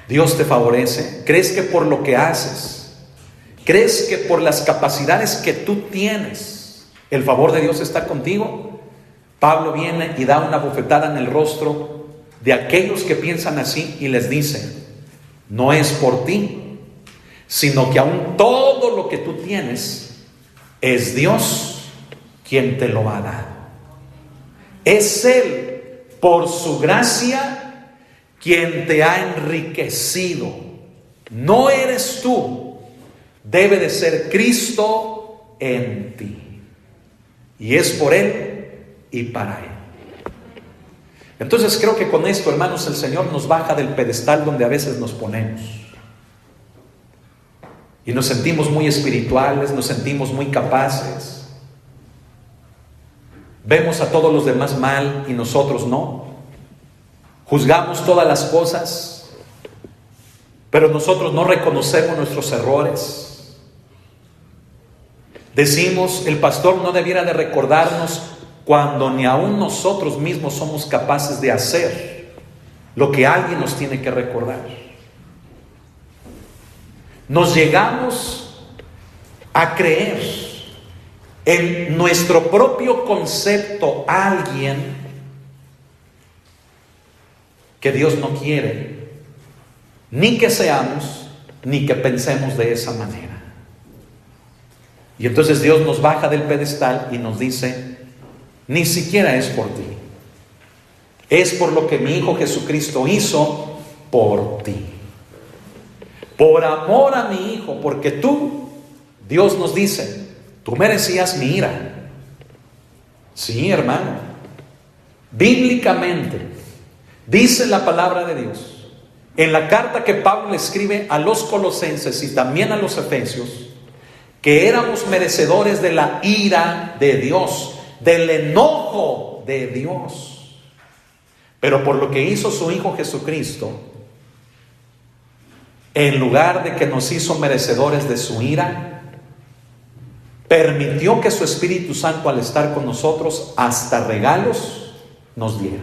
S1: Dios te favorece? ¿Crees que por lo que haces? ¿Crees que por las capacidades que tú tienes el favor de Dios está contigo? Pablo viene y da una bofetada en el rostro de aquellos que piensan así y les dice, no es por ti, sino que aún todo lo que tú tienes es Dios quien te lo ha dado. Es Él, por su gracia, quien te ha enriquecido. No eres tú, debe de ser Cristo en ti. Y es por Él y para Él. Entonces creo que con esto, hermanos, el Señor nos baja del pedestal donde a veces nos ponemos. Y nos sentimos muy espirituales, nos sentimos muy capaces. Vemos a todos los demás mal y nosotros no. Juzgamos todas las cosas, pero nosotros no reconocemos nuestros errores. Decimos, el pastor no debiera de recordarnos cuando ni aún nosotros mismos somos capaces de hacer lo que alguien nos tiene que recordar. Nos llegamos a creer en nuestro propio concepto a alguien que Dios no quiere ni que seamos ni que pensemos de esa manera. Y entonces Dios nos baja del pedestal y nos dice, ni siquiera es por ti, es por lo que mi Hijo Jesucristo hizo por ti. Por amor a mi Hijo, porque tú, Dios nos dice, tú merecías mi ira. Sí, hermano. Bíblicamente, dice la palabra de Dios, en la carta que Pablo le escribe a los colosenses y también a los efesios, que éramos merecedores de la ira de Dios, del enojo de Dios. Pero por lo que hizo su Hijo Jesucristo, en lugar de que nos hizo merecedores de su ira, permitió que su Espíritu Santo, al estar con nosotros, hasta regalos nos diera.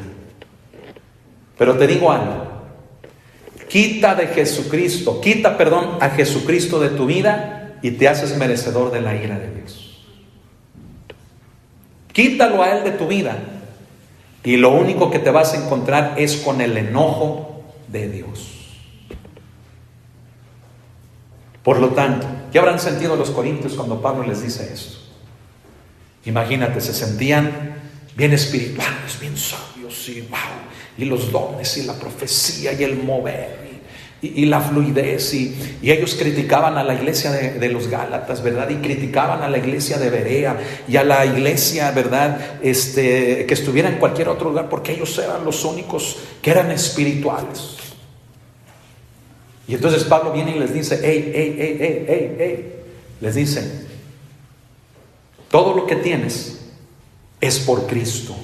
S1: Pero te digo algo, quita a Jesucristo de tu vida y te haces merecedor de la ira de Dios. Quítalo a Él de tu vida y lo único que te vas a encontrar es con el enojo de Dios. Por lo tanto, ¿qué habrán sentido los corintios cuando Pablo les dice esto? Imagínate, se sentían bien espirituales, bien sabios, y wow, y los dones, y la profecía, y el mover, y la fluidez, y ellos criticaban a la iglesia de los Gálatas, ¿verdad? Y criticaban a la iglesia de Berea, y a la iglesia, ¿verdad? Que estuviera en cualquier otro lugar, porque ellos eran los únicos que eran espirituales. Y entonces Pablo viene y les dice, les dice, todo lo que tienes es por Cristo.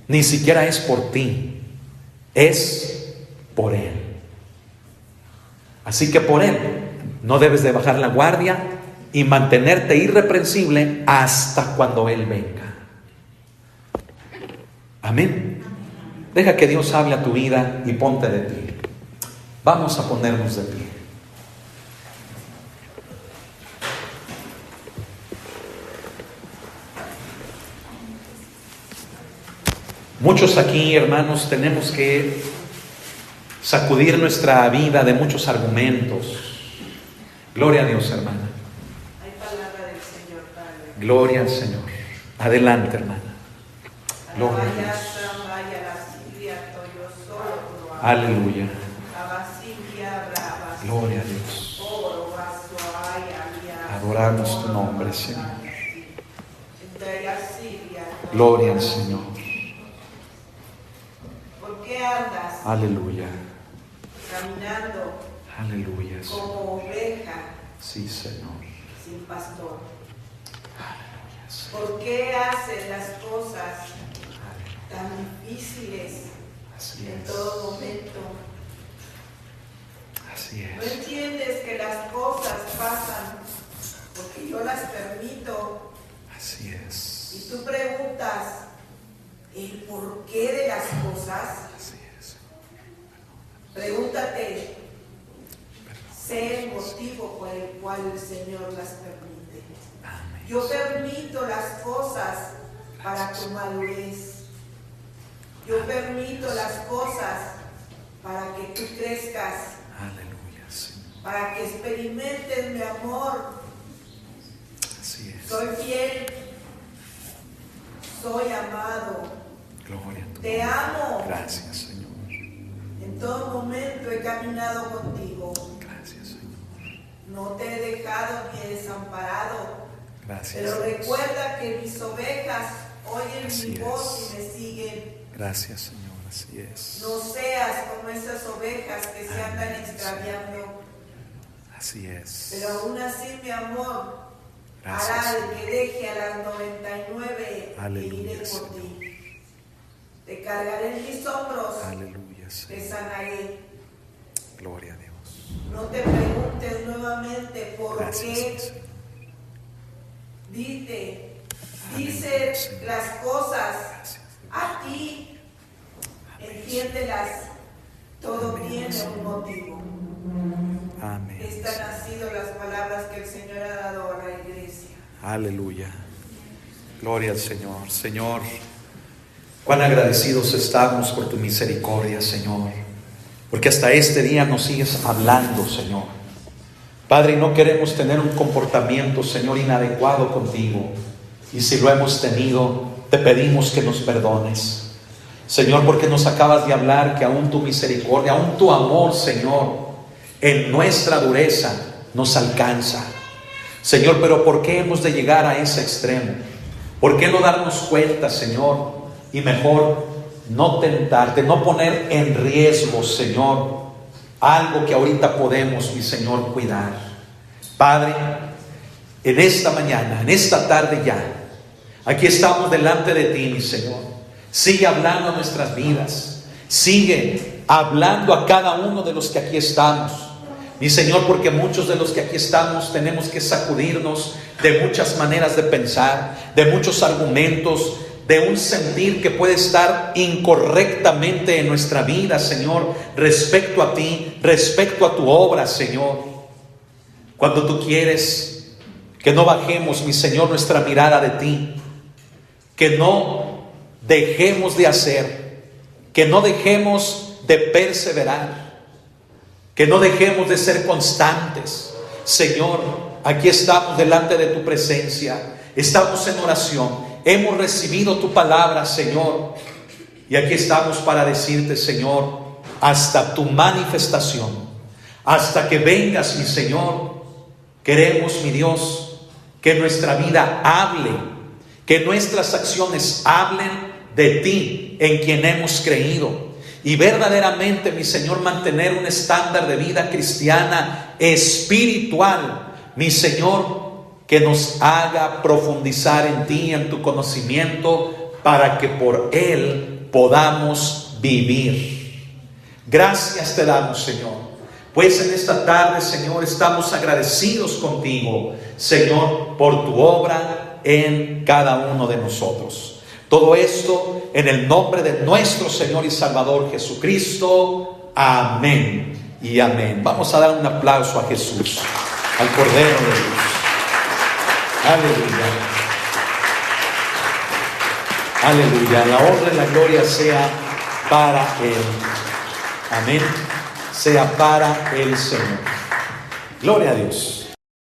S1: Ni siquiera es por ti, es por Él. Así que por Él no debes de bajar la guardia y mantenerte irreprensible hasta cuando Él venga. Amén. Deja que Dios hable a tu vida y ponte de pie. Vamos a ponernos de pie. Muchos aquí, hermanos, tenemos que sacudir nuestra vida de muchos argumentos. Gloria a Dios, hermana.
S2: Hay palabra del Señor, Padre.
S1: Gloria al Señor. Adelante, hermana. Gloria a Dios. Aleluya. Gloria a Dios. Adoramos tu nombre, Señor. Gloria al Señor.
S2: ¿Por qué andas
S1: Aleluya.
S2: caminando
S1: Aleluya, Señor.
S2: como oveja
S1: Sí, Señor.
S2: sin pastor?
S1: Aleluya, Señor.
S2: ¿Por qué haces las cosas tan difíciles
S1: Así
S2: en
S1: es.
S2: todo momento?
S1: Así
S2: ¿No
S1: es.
S2: entiendes que las cosas pasan porque yo las permito?
S1: Así es.
S2: Y tú preguntas el porqué de las cosas.
S1: Así es.
S2: Pregúntate, sé el motivo por el cual el Señor las permite.
S1: Amén.
S2: Yo permito las cosas para tu madurez. Yo permito las cosas para que tú crezcas,
S1: Aleluya, Señor.
S2: para que experimentes mi amor.
S1: Así es.
S2: Soy fiel, soy amado,
S1: Gloria a tu
S2: te
S1: nombre.
S2: amo.
S1: Gracias, Señor.
S2: En todo momento he caminado contigo.
S1: Gracias, Señor.
S2: No te he dejado ni he desamparado.
S1: Gracias.
S2: Pero
S1: Dios.
S2: recuerda que mis ovejas oyen
S1: Así
S2: mi voz
S1: es.
S2: y me siguen.
S1: Gracias, Señor. Así es.
S2: No seas como esas ovejas que se andan extraviando.
S1: Así es.
S2: Pero aún así mi amor
S1: Gracias,
S2: hará el
S1: Señor.
S2: que deje a las 99
S1: Aleluya,
S2: y iré por
S1: Señor.
S2: ti. Te cargaré en mis hombros,
S1: Aleluya,
S2: te
S1: Señor.
S2: sanaré.
S1: Gloria a Dios.
S2: No te preguntes nuevamente por
S1: Gracias,
S2: qué.
S1: Señor.
S2: Dice
S1: Aleluya, Señor.
S2: las cosas
S1: Gracias.
S2: a ti.
S1: Amén.
S2: Entiéndelas, todo
S1: Amén,
S2: tiene
S1: Señor.
S2: un motivo.
S1: Amén.
S2: Estas han sido las palabras que el Señor ha dado a la iglesia.
S1: Aleluya. Gloria al Señor. Señor, cuán agradecidos estamos por tu misericordia, Señor. Porque hasta este día nos sigues hablando, Señor. Padre, no queremos tener un comportamiento, Señor, inadecuado contigo. Y si lo hemos tenido, te pedimos que nos perdones. Señor, porque nos acabas de hablar que aún tu misericordia, aún tu amor, Señor, en nuestra dureza nos alcanza. Señor, pero ¿por qué hemos de llegar a ese extremo? ¿Por qué no darnos cuenta, Señor? Y mejor no tentarte, no poner en riesgo, Señor, algo que ahorita podemos, mi Señor, cuidar. Padre, en esta mañana, en esta tarde ya, aquí estamos delante de ti, mi Señor. Sigue hablando a nuestras vidas. Sigue hablando a cada uno de los que aquí estamos. Mi Señor, porque muchos de los que aquí estamos tenemos que sacudirnos de muchas maneras de pensar, de muchos argumentos, de un sentir que puede estar incorrectamente en nuestra vida, Señor, respecto a ti, respecto a tu obra, Señor. Cuando tú quieres que no bajemos, mi Señor, nuestra mirada de ti, que no dejemos de hacer, que no dejemos de perseverar, que no dejemos de ser constantes. Señor, aquí estamos delante de tu presencia, estamos en oración, hemos recibido tu palabra, Señor, y aquí estamos para decirte, Señor, hasta tu manifestación, hasta que vengas, mi Señor, queremos, mi Dios, que nuestra vida hable, que nuestras acciones hablen de ti, en quien hemos creído, y verdaderamente, mi Señor, mantener un estándar de vida cristiana espiritual, mi Señor, que nos haga profundizar en ti, en tu conocimiento, para que por él podamos vivir. Gracias te damos, Señor. Pues en esta tarde, Señor, estamos agradecidos contigo, Señor, por tu obra en cada uno de nosotros. Todo esto en el nombre de nuestro Señor y Salvador Jesucristo. Amén y amén. Vamos a dar un aplauso a Jesús, al Cordero de Dios. Aleluya. Aleluya. La honra y la gloria sea para Él. Amén. Sea para el Señor. Gloria a Dios.